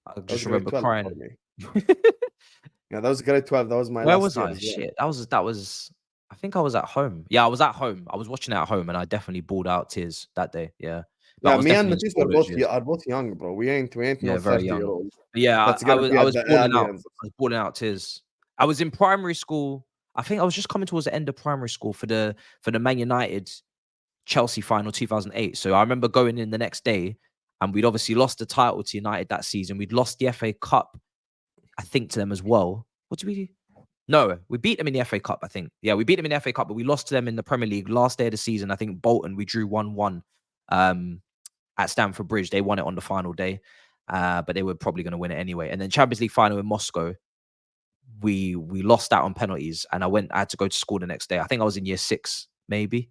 B: I just remember crying.
A: Yeah, that was grade 12. That was my
B: Where
A: last
B: was
A: year
B: I?
A: as well.
B: Shit. That was. I think I was at home. Yeah, I was at home. I was watching it at home, and I definitely bawled out tears that day. Yeah. But
A: Yeah, me and Matisse are both young, bro. We ain't no
B: very young.
A: 30-year-old.
B: Yeah, I was balling out.
A: Ends.
B: I was balling out tears. I was in primary school. I think I was just coming towards the end of primary school for the Man United Chelsea final 2008. So I remember going in the next day, and we'd obviously lost the title to United that season. We'd lost the FA Cup, I think, to them as well. What did we do? No, we beat them in the FA Cup, I think. Yeah, we beat them in the FA Cup, but we lost to them in the Premier League last day of the season. I think Bolton, we drew 1-1 at Stamford Bridge. They won it on the final day, but they were probably going to win it anyway. And then Champions League final in Moscow, we lost out on penalties, and I had to go to school the next day. I think I was in year 6, maybe.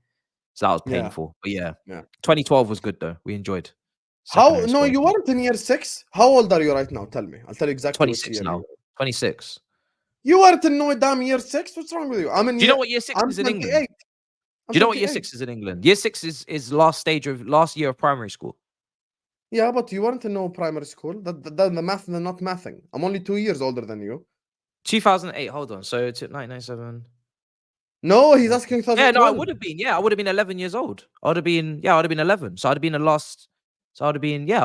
B: So that was painful. But yeah. 2012 was good though. We enjoyed.
A: No, you weren't in year 6. How old are you right now? Tell me. I'll tell you exactly.
B: 26 now. 26.
A: You weren't in no damn year 6. What's wrong with you?
B: Do you know what year 6 is in England? Do you know what year 6 is in England? Year 6 is last year of primary school.
A: Yeah, but you weren't in no primary school. The math, they're not mathing. I'm only 2 years older than you.
B: 2008. Hold on. So it's 1997.
A: No, he's asking 2012.
B: Yeah, no, I would have been. Yeah, I would have been 11 years old. I would have been 11. So I'd have been I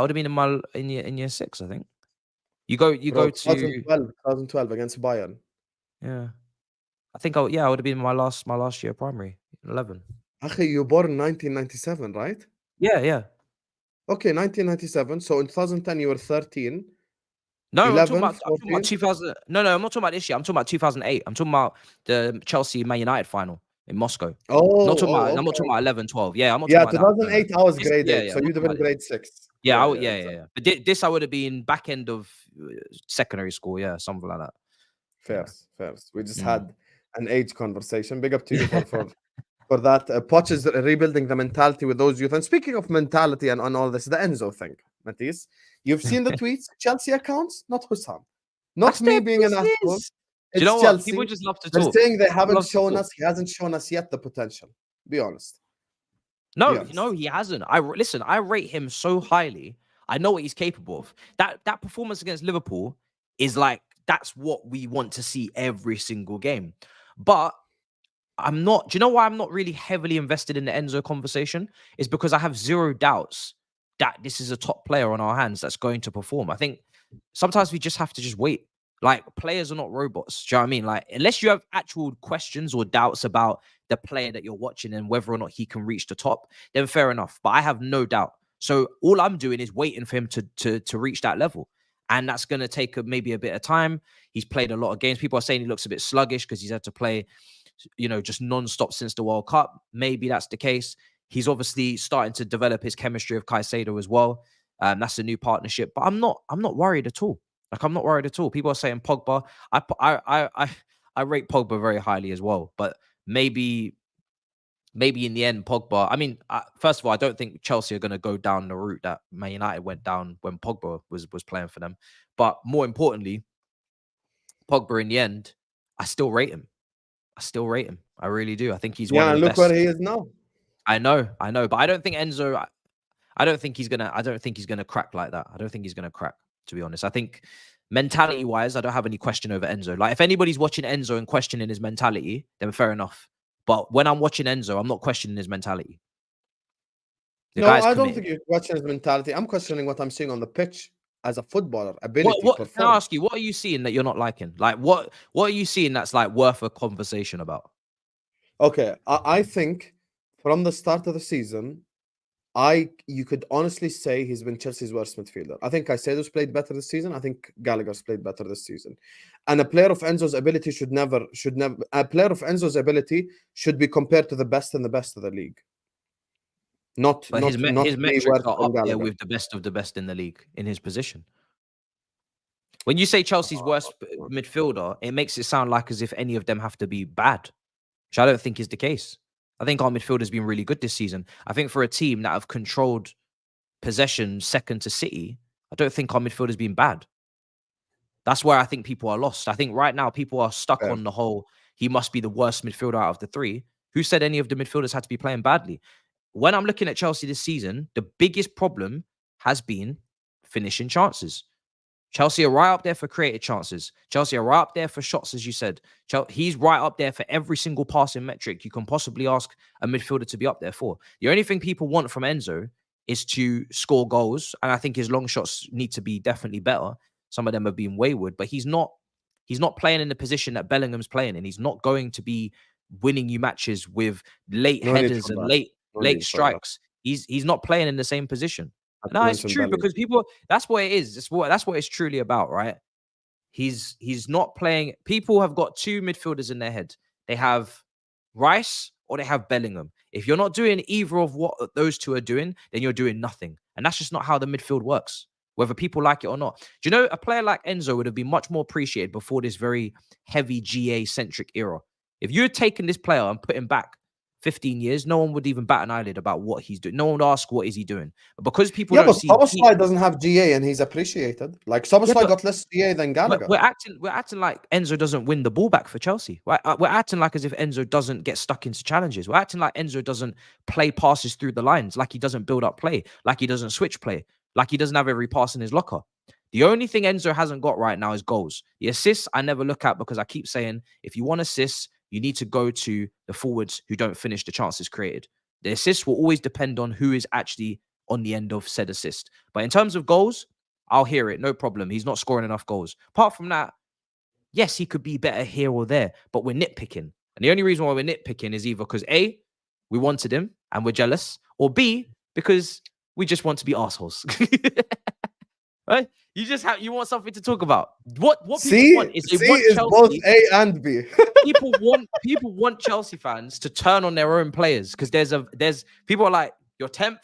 B: would have been in year 6, I think. You go to
A: 2012 against Bayern.
B: Yeah. I think I would have been my last year of primary, 11.
A: Akhi, you born in 1997, right?
B: Yeah.
A: Okay, 1997. So in 2010 you were 13.
B: No, 11, I'm talking about 2000. No, I'm not talking about this year. I'm talking about 2008. I'm talking about the Chelsea Man United final in Moscow. I'm not talking about 11, 12. Yeah, I'm not talking about
A: 2008
B: that.
A: I was grade 8, so you'd have been grade 6.
B: Yeah. But this I would have been back end of secondary school, something like that.
A: Fair. We just had an age conversation. Big up to you for that. Poch is rebuilding the mentality with those youth. And speaking of mentality and on all this, the Enzo thing, Matisse, you've seen the tweets, Chelsea accounts, not Husam. Not me being an asshole.
B: You know
A: Chelsea.
B: What? People just love to
A: They're
B: talk.
A: saying they haven't shown us. He hasn't shown us yet the potential. Be honest.
B: No, he hasn't. I rate him so highly. I know what he's capable of. That performance against Liverpool is like, that's what we want to see every single game. But I'm not. Do you know why I'm not really heavily invested in the Enzo conversation? Is because I have zero doubts that this is a top player on our hands that's going to perform. I think sometimes we just have to just wait. Like, players are not robots. Do you know what I mean? Like, unless you have actual questions or doubts about the player that you're watching and whether or not he can reach the top, then fair enough. But I have no doubt. So all I'm doing is waiting for him to reach that level. And that's going to take maybe a bit of time. He's played a lot of games. People are saying he looks a bit sluggish because he's had to play, just non-stop since the World Cup. Maybe that's the case. He's obviously starting to develop his chemistry with Caicedo as well. That's a new partnership. But I'm not worried at all. Like, I'm not worried at all. People are saying Pogba. I rate Pogba very highly as well. But maybe in the end, Pogba. I mean, first of all, I don't think Chelsea are going to go down the route that Man United went down when Pogba was playing for them. But more importantly, Pogba in the end, I still rate him. I really do. I think he's one of the best.
A: Yeah, look where he is now.
B: I know. But I don't think Enzo. I don't think he's gonna crack like that. I don't think he's gonna crack. To be honest, I think mentality-wise, I don't have any question over Enzo. Like, if anybody's watching Enzo and questioning his mentality, then fair enough. But when I'm watching Enzo, I'm not questioning his mentality.
A: I don't think you're questioning his mentality. I'm questioning what I'm seeing on the pitch as a footballer. Ability.
B: Can I ask you, what are you seeing that you're not liking? Like, what are you seeing that's like worth a conversation about?
A: Okay, I think from the start of the season, you could honestly say he's been Chelsea's worst midfielder. I think Caicedo's played better this season. I think Gallagher's played better this season. And a player of Enzo's ability should be compared to the best and the best of the league. Not
B: But
A: not
B: his
A: any
B: metrics
A: worse
B: are
A: than
B: up there
A: Gallagher.
B: with the best of the best in the league in his position. When you say Chelsea's worst midfielder, it makes it sound like as if any of them have to be bad, which I don't think is the case. I think our midfield has been really good this season. I think for a team that have controlled possession second to City, I don't think our midfield has been bad. That's where I think people are lost. I think right now people are stuck on the whole, he must be the worst midfielder out of the three. Who said any of the midfielders had to be playing badly? When I'm looking at Chelsea this season, the biggest problem has been finishing chances. Chelsea are right up there for created chances. Chelsea are right up there for shots, as you said. He's right up there for every single passing metric you can possibly ask a midfielder to be up there for. The only thing people want from Enzo is to score goals, and I think his long shots need to be definitely better. Some of them have been wayward, but he's not playing in the position that Bellingham's playing in. He's not going to be winning you matches with late headers and late strikes. He's not playing in the same position. No, it's true because people. That's what it is. That's what it's truly about, right? He's not playing. People have got two midfielders in their head. They have Rice or they have Bellingham. If you're not doing either of what those two are doing, then you're doing nothing. And that's just not how the midfield works, whether people like it or not. Do you know a player like Enzo would have been much more appreciated before this very heavy GA-centric era? If you had taken this player and put him back 15 years, no one would even bat an eyelid about what he's doing. No one would ask, what is he doing? But because people don't see...
A: Szoboszlai doesn't have GA and he's appreciated. Like, Szoboszlai got less GA than Gallagher.
B: We're acting like Enzo doesn't win the ball back for Chelsea. We're acting like as if Enzo doesn't get stuck into challenges. We're acting like Enzo doesn't play passes through the lines, like he doesn't build up play, like he doesn't switch play, like he doesn't have every pass in his locker. The only thing Enzo hasn't got right now is goals. The assists I never look at because I keep saying, if you want assists, you need to go to the forwards who don't finish the chances created. The assists will always depend on who is actually on the end of said assist. But in terms of goals, I'll hear it. No problem. He's not scoring enough goals. Apart from that, yes, he could be better here or there, but we're nitpicking. And the only reason why we're nitpicking is either because A, we wanted him and we're jealous, or B, because we just want to be assholes. Right? You want something to talk about. What people want is they want Chelsea,
A: both A and B.
B: people want Chelsea fans to turn on their own players because there's people are like, you're 10th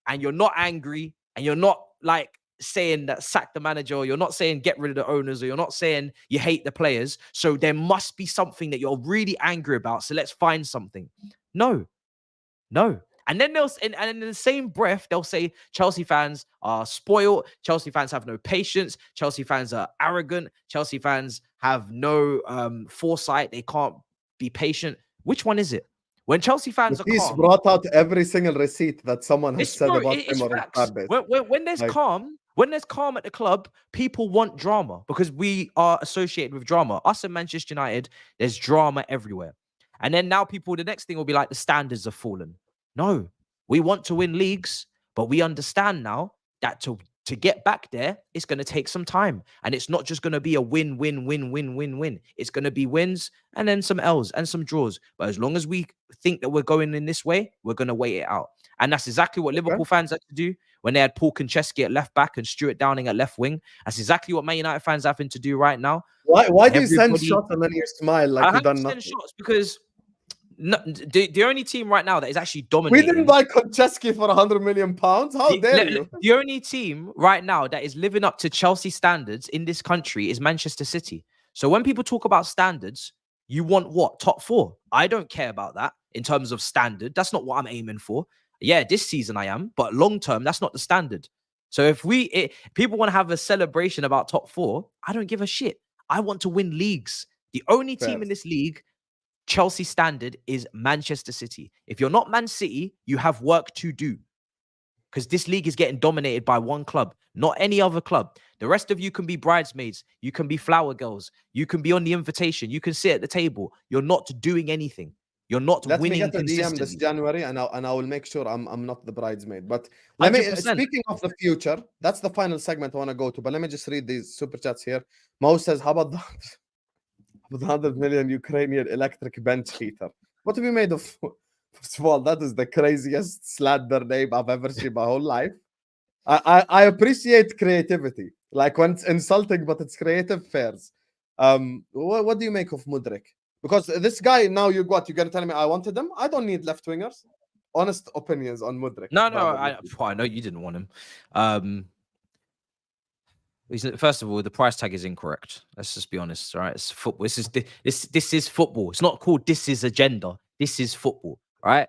B: and you're not angry and you're not like saying that sack the manager, or you're not saying get rid of the owners, or you're not saying you hate the players. So there must be something that you're really angry about. So let's find something. No. And then and in the same breath, they'll say Chelsea fans are spoiled. Chelsea fans have no patience. Chelsea fans are arrogant. Chelsea fans have no foresight. They can't be patient. Which one is it? When Chelsea fans are calm,
A: he's brought out every single receipt that someone has said about him or his
B: when there's calm, when there's calm at the club, people want drama because we are associated with drama. Us in Manchester United, there's drama everywhere. And then now the next thing will be like the standards have fallen. No, we want to win leagues, but we understand now that to get back there, it's going to take some time. And it's not just going to be a win. It's going to be wins and then some L's and some draws. But as long as we think that we're going in this way, we're going to wait it out. And that's exactly what Liverpool fans had to do when they had Poch at left back and Stuart Downing at left wing. That's exactly what Man United fans are having to do right now.
A: Why do you send shots and then you smile like you've done nothing?
B: Shots because... No, the only team right now that is actually dominating.
A: We didn't buy Kopish for £100 million. How dare you?
B: The only team right now that is living up to Chelsea standards in this country is Manchester City. So when people talk about standards, you want what? Top 4. I don't care about that in terms of standard. That's not what I'm aiming for. Yeah, this season I am, but long term, that's not the standard. So if people want to have a celebration about top 4, I don't give a shit. I want to win leagues. The only team in this league, Chelsea standard, is Manchester City. If you're not Man City, you have work to do because this league is getting dominated by one club, not any other club. The rest of you can be bridesmaids. You can be flower girls. You can be on the invitation. You can sit at the table. You're not doing anything. You're not winning consistently. Let me get the DM
A: this January and I will make sure I'm not the bridesmaid. But
B: 100%.
A: Speaking of the future, that's the final segment I want to go to. But let me just read these super chats here. Mo says, how about that? With 100 million Ukrainian electric bench heater. What have you made of? First of all, that is the craziest slander name I've ever seen my whole life. I appreciate creativity. Like when it's insulting, but it's creative, fairs. What do you make of Mudryk? Because this guy, now you're going to tell me I wanted him? I don't need left wingers. honest opinions on Mudryk.
B: No,
A: brother.
B: I know you didn't want him. First of all, the price tag is incorrect. Let's just be honest, right? It's football. This is football. It's not called This Is Agenda. This is football, right?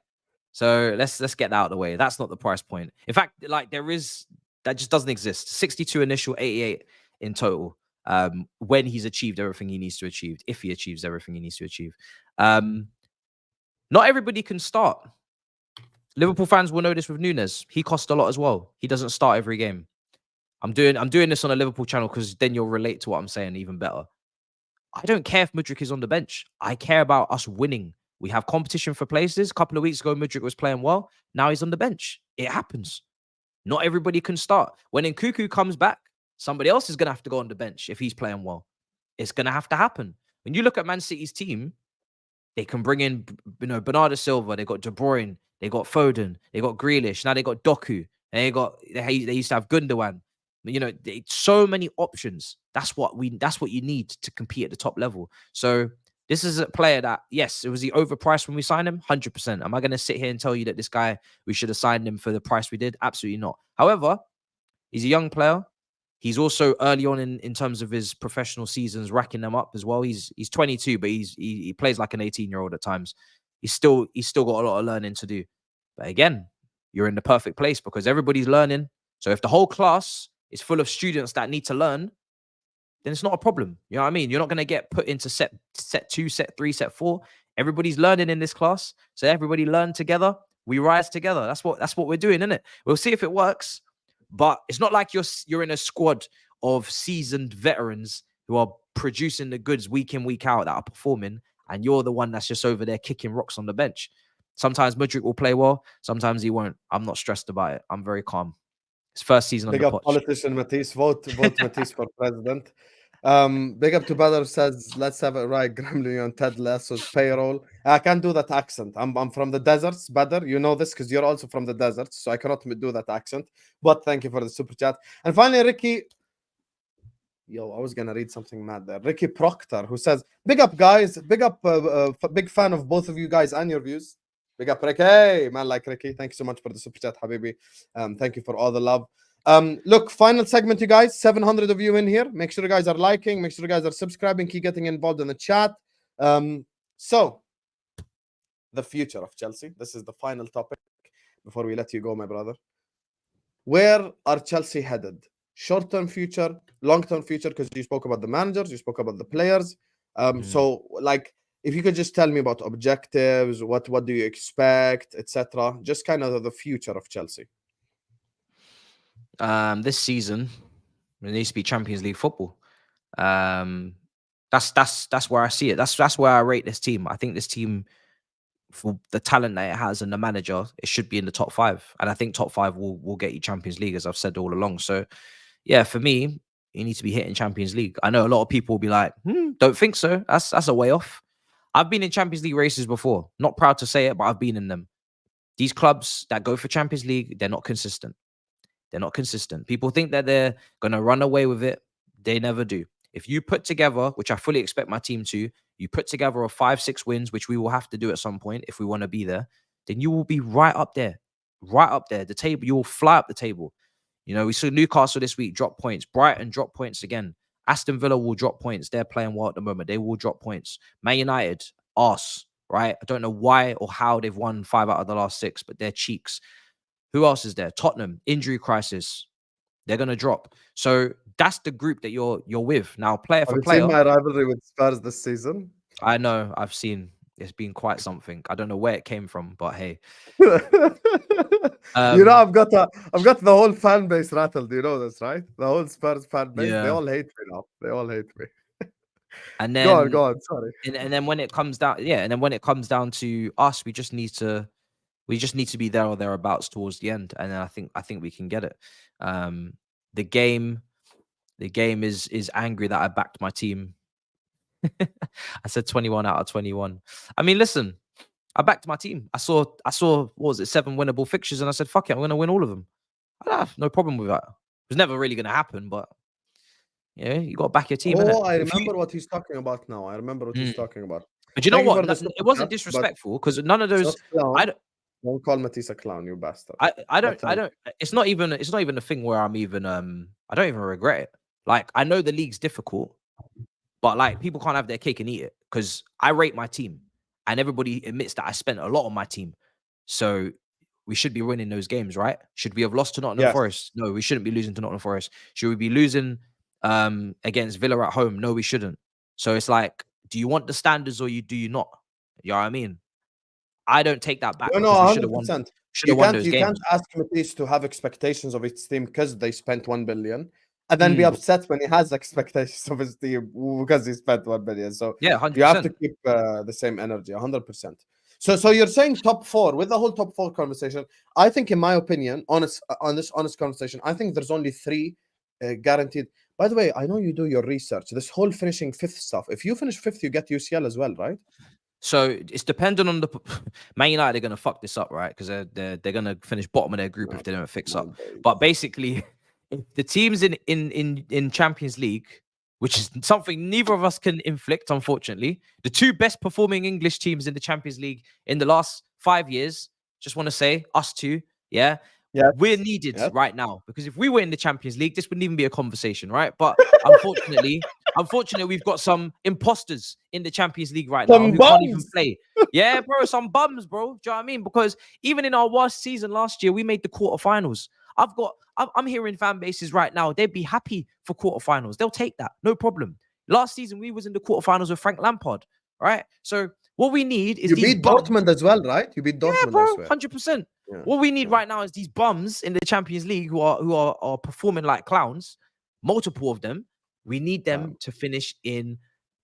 B: So let's get that out of the way. That's not the price point. In fact, like that just doesn't exist. 62 initial, 88 in total. When he's achieved everything he needs to achieve, if he achieves everything he needs to achieve. Not everybody can start. Liverpool fans will know this with Nunez. He costs a lot as well. He doesn't start every game. I'm doing this on a Liverpool channel because then you'll relate to what I'm saying even better. I don't care if Mudryk is on the bench. I care about us winning. We have competition for places. A couple of weeks ago, Mudryk was playing well. Now he's on the bench. It happens. Not everybody can start. When Nkunku comes back, somebody else is going to have to go on the bench if he's playing well. It's going to have to happen. When you look at Man City's team, they can bring in, Bernardo Silva. They got De Bruyne. They got Foden. They got Grealish. Now they got Doku. They used to have Gundogan. So many options. That's what you need to compete at the top level. So this is a player that, yes, was he overpriced when we signed him? 100%. Am I going to sit here and tell you that this guy, we should have signed him for the price we did? Absolutely not. However, he's a young player. He's also early on in terms of his professional seasons, racking them up as well. He's 22, but he plays like an 18-year-old at times. He's still got a lot of learning to do. But again, you're in the perfect place because everybody's learning. So if the whole class is full of students that need to learn, then it's not a problem. You know what I mean? You're not going to get put into set 2, set 3, set 4. Everybody's learning in this class. So everybody learn together. We rise together. That's what we're doing, isn't it? We'll see if it works. But it's not like you're in a squad of seasoned veterans who are producing the goods week in, week out that are performing, and you're the one that's just over there kicking rocks on the bench. Sometimes Mudryk will play well. Sometimes he won't. I'm not stressed about it. I'm very calm. His first season
A: Big
B: on
A: up
B: the Poch.
A: politician Matisse. Vote Matisse for president. Big up to Badr says, let's have it right. Gremlin on Ted Lasso's payroll. I can't do that accent. I'm from the deserts, Badr. You know this because you're also from the deserts, so I cannot do that accent. But thank you for the super chat. And finally, Ricky. Yo, I was gonna read something mad there. Ricky Proctor, who says, big up, guys. Big up, big fan of both of you guys and your views. Big up, Ricky. Man like Ricky. Thank you so much for the super chat, Habibi. Thank you for all the love. Look, final segment, you guys. 700 of you in here. Make sure you guys are liking. Make sure you guys are subscribing. Keep getting involved in the chat. So, the future of Chelsea. This is the final topic before we let you go, my brother. Where are Chelsea headed? Short-term future, long-term future, because you spoke about the managers, you spoke about the players. So, like, if you could just tell me about objectives, what do you expect, etc. Just kind of the future of Chelsea.
B: This season, it needs to be Champions League football. That's where I see it. That's where I rate this team. I think this team, for the talent that it has and the manager, it should be in the top 5. And I think top 5 will get you Champions League, as I've said all along. So, yeah, for me, you need to be hitting Champions League. I know a lot of people will be like, don't think so. That's a way off. I've been in Champions League races before. Not proud to say it, but I've been in them. These clubs that go for Champions League, they're not consistent. They're not consistent. People think that they're going to run away with it. They never do. If you put together, which I fully expect my team to, you put together a 5-6 wins, which we will have to do at some point if we want to be there, then you will be right up there. Right up there. The table, you will fly up the table. You know, we saw Newcastle this week drop points. Brighton drop points again. Aston Villa will drop points. They're playing well at the moment. They will drop points. Man United, arse, right? I don't know why or how they've won 5 out of the last 6, but they're cheeks. Who else is there? Tottenham, injury crisis. They're going to drop. So that's the group that you're with. Now, player for player.
A: Have you seen my rivalry with Spurs this season?
B: I know. I've seen. It's been quite something. I don't know where it came from, but hey.
A: You know, I've got the whole fan base rattled. You know this, right? The whole Spurs fan base. Yeah. They all hate me now. They all hate me.
B: And then
A: go on. Sorry.
B: And then when it comes down, and then when it comes down to us, we just need to be there or thereabouts towards the end. And then I think we can get it. The game is angry that I backed my team. I said 21 out of 21. I mean, listen, I backed my team. I saw what was it, 7 winnable fixtures, and I said, fuck it, I'm going to win all of them. I have no problem with that. It was never really going to happen, but you got to back your team.
A: Oh, I remember what he's talking about now. He's talking about.
B: But you know what? It wasn't disrespectful because none of those.
A: Don't call Matisse a clown, you bastard.
B: I don't. It's not even a thing where I'm even I don't even regret it. Like, I know the league's difficult, but like, people can't have their cake and eat it, because I rate my team, and everybody admits that I spent a lot on my team. So we should be winning those games, right? Should we have lost to Nottingham Forest? No, we shouldn't be losing to Nottingham Forest. Should we be losing against Villa at home? No, we shouldn't. So it's like, do you want the standards or do you not? You know what I mean? I don't take that back,
A: No,
B: because we should have won.
A: 100%.
B: Should have won those
A: You
B: games.
A: can't ask Matisse to have expectations of his team because they spent 1 billion, and then be upset when he has expectations of his team because he spent 1 billion. So
B: yeah, 100%.
A: you have to keep the same energy, 100%. So you're saying top 4 with the whole top 4 conversation. I think, in my opinion, on this honest conversation, I think there's only 3 guaranteed. By the way, I know you do your research. This whole finishing 5th stuff. If you finish 5th, you get UCL as well, right?
B: So it's dependent on the Man United. They're gonna fuck this up, right? Because they're gonna finish bottom of their group if they don't fix up. But basically, if the teams in Champions League, which is something neither of us can inflict, unfortunately, the 2 best performing English teams in the Champions League in the last 5 years, just want to say, us 2, yeah, we're needed right now, because if we were in the Champions League, this wouldn't even be a conversation, right? But unfortunately, we've got some imposters in the Champions League right now who can't even play. Yeah, bro, some bums, bro. Do you know what I mean? Because even in our worst season last year, we made the quarterfinals. I'm hearing fan bases right now, they'd be happy for quarterfinals. They'll take that, no problem. Last season, we was in the quarterfinals with Frank Lampard, right? So what we need is
A: you beat Dortmund as well, right? You beat Dortmund,
B: yeah, bro, 100%.
A: Yeah.
B: What we need right now is these bums in the Champions League who are performing like clowns, multiple of them. We need them to finish in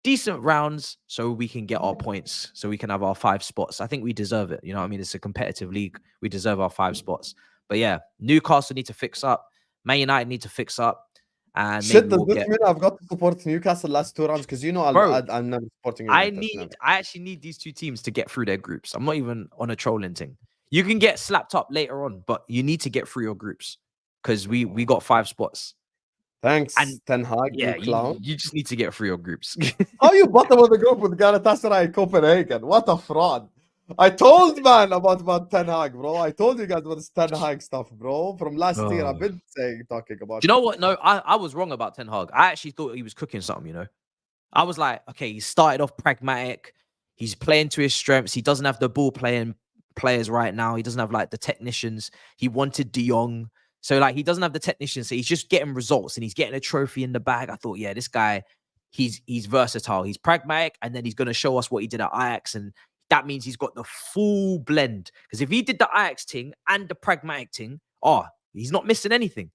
B: decent rounds so we can get our points, so we can have our 5 spots. I think we deserve it. You know what I mean? It's a competitive league. We deserve our 5 spots. But yeah, Newcastle need to fix up. Man United need to fix up. And
A: shit, does this mean I've got to support Newcastle last 2 rounds? Because you know I'm never supporting United.
B: I actually need these 2 teams to get through their groups. I'm not even on a trolling thing. You can get slapped up later on, but you need to get through your groups, because we got 5 spots.
A: Thanks, and Ten Hag,
B: yeah,
A: you clown.
B: You just need to get through your groups.
A: How you bottom of the group with Galatasaray and Copenhagen? What a fraud. I told man about Ten Hag, bro. I told you guys about this Ten Hag stuff, bro. From last year, I've been talking about.
B: Do you know what? No, I was wrong about Ten Hag. I actually thought he was cooking something, you know. I was like, okay, he started off pragmatic. He's playing to his strengths. He doesn't have the ball playing players right now. He doesn't have like the technicians. He wanted De Jong. So like, he doesn't have the technicians. So he's just getting results and he's getting a trophy in the bag. I thought, yeah, this guy, he's versatile. He's pragmatic, and then he's going to show us what he did at Ajax. And that means he's got the full blend. Because if he did the Ajax thing and the pragmatic thing, he's not missing anything.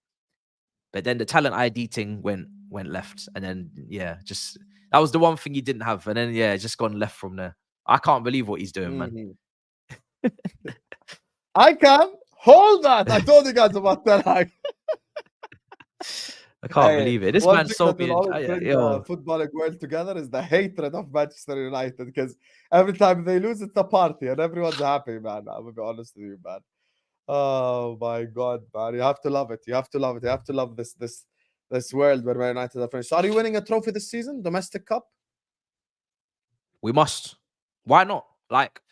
B: But then the talent ID thing went left. And then, yeah, just that was the one thing he didn't have. And then, yeah, just gone left from there. I can't believe what he's doing, man.
A: I can hold that. I told you guys about that. I
B: can't believe it. This man's so big.
A: Footballing world together is the hatred of Manchester United, because every time they lose, it's a party and everyone's happy, man. I'm gonna be honest with you, man. Oh my god, man! You have to love it. You have to love it. You have to love this world where Man United are finished. So are you winning a trophy this season, domestic cup?
B: We must. Why not? Like,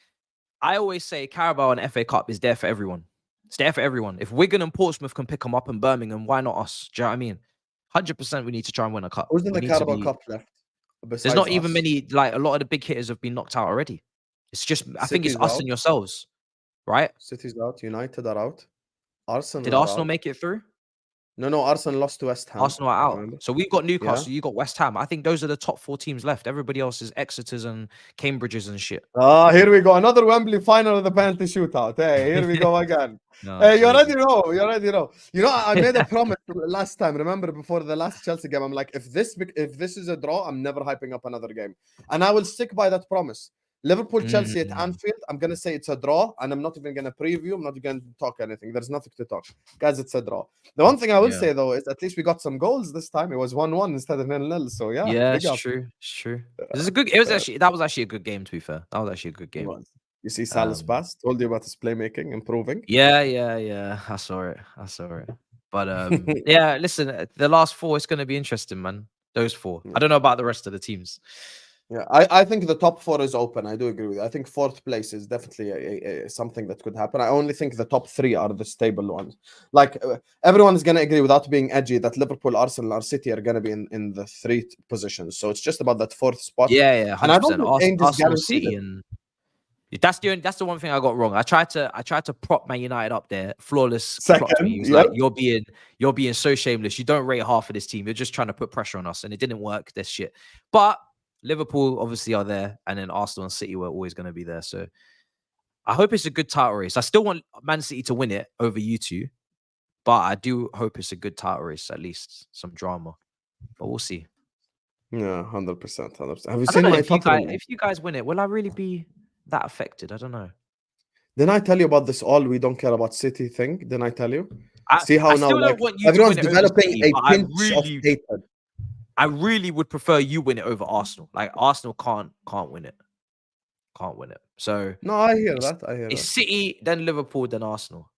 B: I always say, Carabao and FA Cup is there for everyone. It's there for everyone. If Wigan and Portsmouth can pick them up and Birmingham, why not us? Do you know what I mean? 100% we need to try and win a cup.
A: Who's in the Carabao Cup left?
B: There's not even many, like, a lot of the big hitters have been knocked out already. It's just, I think it's us and yourselves, right?
A: City's out, United are out. Arsenal.
B: Did Arsenal make it through?
A: No, Arsenal lost to West Ham.
B: Arsenal are out. So we've got Newcastle, you got West Ham. I think those are the top 4 teams left. Everybody else is Exeter's and Cambridge's and shit.
A: Here we go. Another Wembley final of the penalty shootout. Hey, here we go again. Hey, you already know. You already know. You know, I made a promise last time. Remember, before the last Chelsea game, I'm like, if this is a draw, I'm never hyping up another game. And I will stick by that promise. Liverpool, Chelsea at Anfield, I'm going to say it's a draw, and I'm not even going to preview. I'm not going to talk anything. There's nothing to talk. Guys, it's a draw. The one thing I will say, though, is at least we got some goals this time. It was 1-1 instead of 0-0. So, yeah.
B: Yeah, it's true. It's true. That was actually a good game, to be fair. That was actually a good game.
A: You see Salah's pass? Told you about his playmaking, improving.
B: Yeah. I saw it. But, yeah, listen, the last 4, it's going to be interesting, man. Those 4. I don't know about the rest of the teams.
A: Yeah, I think the top 4 is open. I do agree with you. I think 4th place is definitely something that could happen. I only think the top 3 are the stable ones. Like everyone is going to agree without being edgy that Liverpool, Arsenal, or City are going to be in the 3 positions. So it's just about that 4th spot.
B: Yeah,
A: And I
B: 100%.
A: don't think Ainge is
B: Arsenal,
A: guaranteed
B: City,
A: it.
B: and that's the one thing I got wrong. I tried to prop Man United up there. Flawless clocked me. He was like, "You're being so shameless. You don't rate half of this team. You're just trying to put pressure on us," and it didn't work. This shit. But Liverpool obviously are there, and then Arsenal and City were always going to be there. So I hope it's a good title race. I still want Man City to win it over you two, but I do hope it's a good title race, at least some drama. But we'll see.
A: Yeah, 100%. 100%. Have you
B: I
A: seen
B: don't know
A: my
B: if you guys win it, will I really be that affected? I don't know.
A: Didn't I tell you about this all we don't care about City thing? Didn't I tell you? See how
B: I
A: now
B: still
A: like
B: don't want you to
A: everyone's
B: win it over
A: developing
B: City,
A: a
B: but
A: pinch of hatred.
B: I really would prefer you win it over Arsenal. Like Arsenal can't win it. Can't win it. So
A: No, I hear that. I hear
B: it's
A: that.
B: City, then Liverpool, then Arsenal.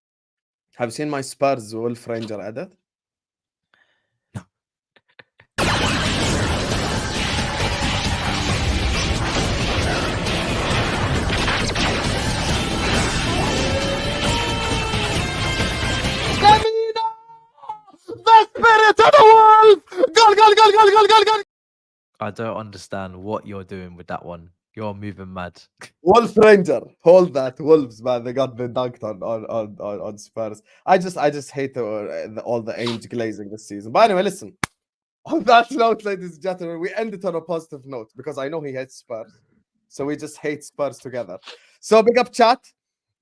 A: Have you seen my Spurs Wolf Ranger edit?
B: No.
A: The spirit of the wolf! Goal!
B: I don't understand what you're doing with that one. You're moving mad.
A: Wolf Ranger, hold that. Wolves, man, they got the dunked on Spurs. I just hate all the Ainge glazing this season. But anyway, listen. On that note, ladies and gentlemen, we end it on a positive note because I know he hates Spurs. So we just hate Spurs together. So big up chat.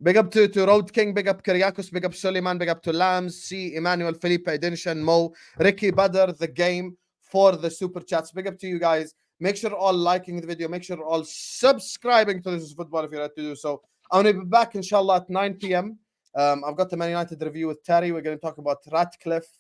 A: Big up to Road King, big up Kyriakos, big up Suleiman, big up to Lambs, C, Emmanuel, Felipe, Edition, Mo, Ricky, Badr, The Game for the super chats. Big up to you guys. Make sure all liking the video. Make sure all subscribing to This Is Football if you're ready to do so. I'm going to be back, inshallah, at 9 p.m. I've got the Man United review with Terry. We're going to talk about Ratcliffe.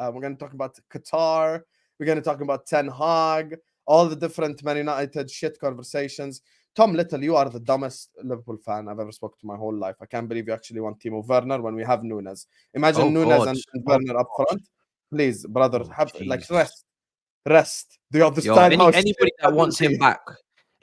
A: We're going to talk about Qatar. We're going to talk about Ten Hag. All the different Man United shit conversations. Tom Little, you are the dumbest Liverpool fan I've ever spoken to my whole life. I can't believe you actually want Timo Werner when we have Nunez. Imagine Nunez and Werner up front. Please, brother, rest. Do you understand?
B: Anybody that wants him back,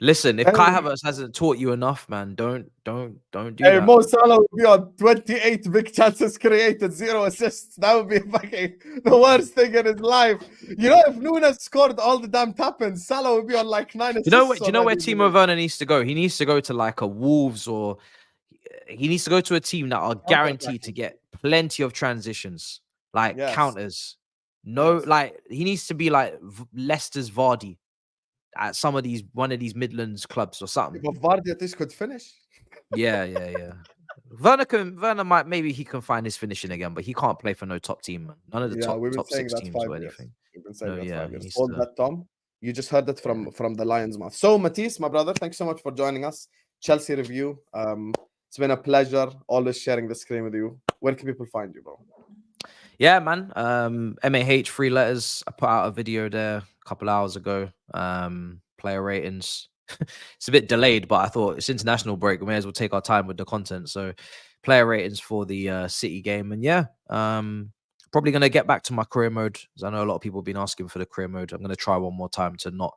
B: listen. If Kai Havertz hasn't taught you enough, man, don't do that.
A: Mo Salah would be on 28 big chances created, 0 assists. That would be fucking the worst thing in his life. You know, if Nunez scored all the damn tap-ins, Salah would be on like 9 assists.
B: Do you know where Timo Werner needs to go? He needs to go to like a Wolves, or he needs to go to a team that are guaranteed to get plenty of transitions, like counters. Like he needs to be like Leicester's Vardy at one of these Midlands clubs or something.
A: If Vardy at least could finish.
B: Yeah. Werner might, maybe he can find his finishing again, but he can't play for no top team, man. None of the top 6 teams or anything.
A: We've been saying that 5 years. Hold that, Tom. You just heard it from the lion's mouth. So Matisse, my brother, thanks so much for joining us. Chelsea review. It's been a pleasure always sharing the screen with you. Where can people find you, bro?
B: Yeah, man. MAH 3 letters. I put out a video there a couple hours ago. Player ratings. It's a bit delayed, but I thought it's international break. We may as well take our time with the content. So player ratings for the City game. And yeah, probably going to get back to my career mode, because I know a lot of people have been asking for the career mode. I'm going to try one more time to not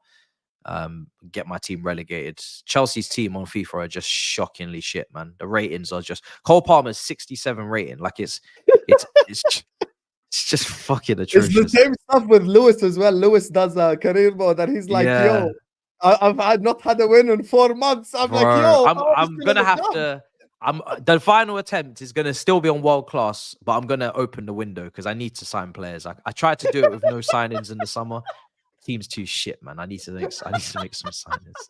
B: get my team relegated. Chelsea's team on FIFA are just shockingly shit, man. The ratings are just... Cole Palmer's 67 rating. Like it's just fucking atrocious.
A: It's the same stuff with Lewis as well. Lewis does a career mode and he's like, yo, I've not had a win in 4 months. I'm like, yo,
B: I'm gonna have to. The final attempt is gonna still be on world class, but I'm gonna open the window because I need to sign players. I tried to do it with no signings in the summer. Team's too shit, man. I need to make some signings.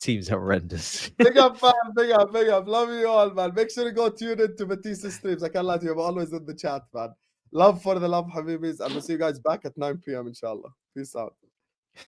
B: Team's horrendous.
A: Big up, man. Big up. Love you all, man. Make sure to go tune into Matisse's streams. I can't lie to you. I'm always in the chat, man. Love for the love, Habibis. And we'll see you guys back at 9 p.m. inshallah. Peace out.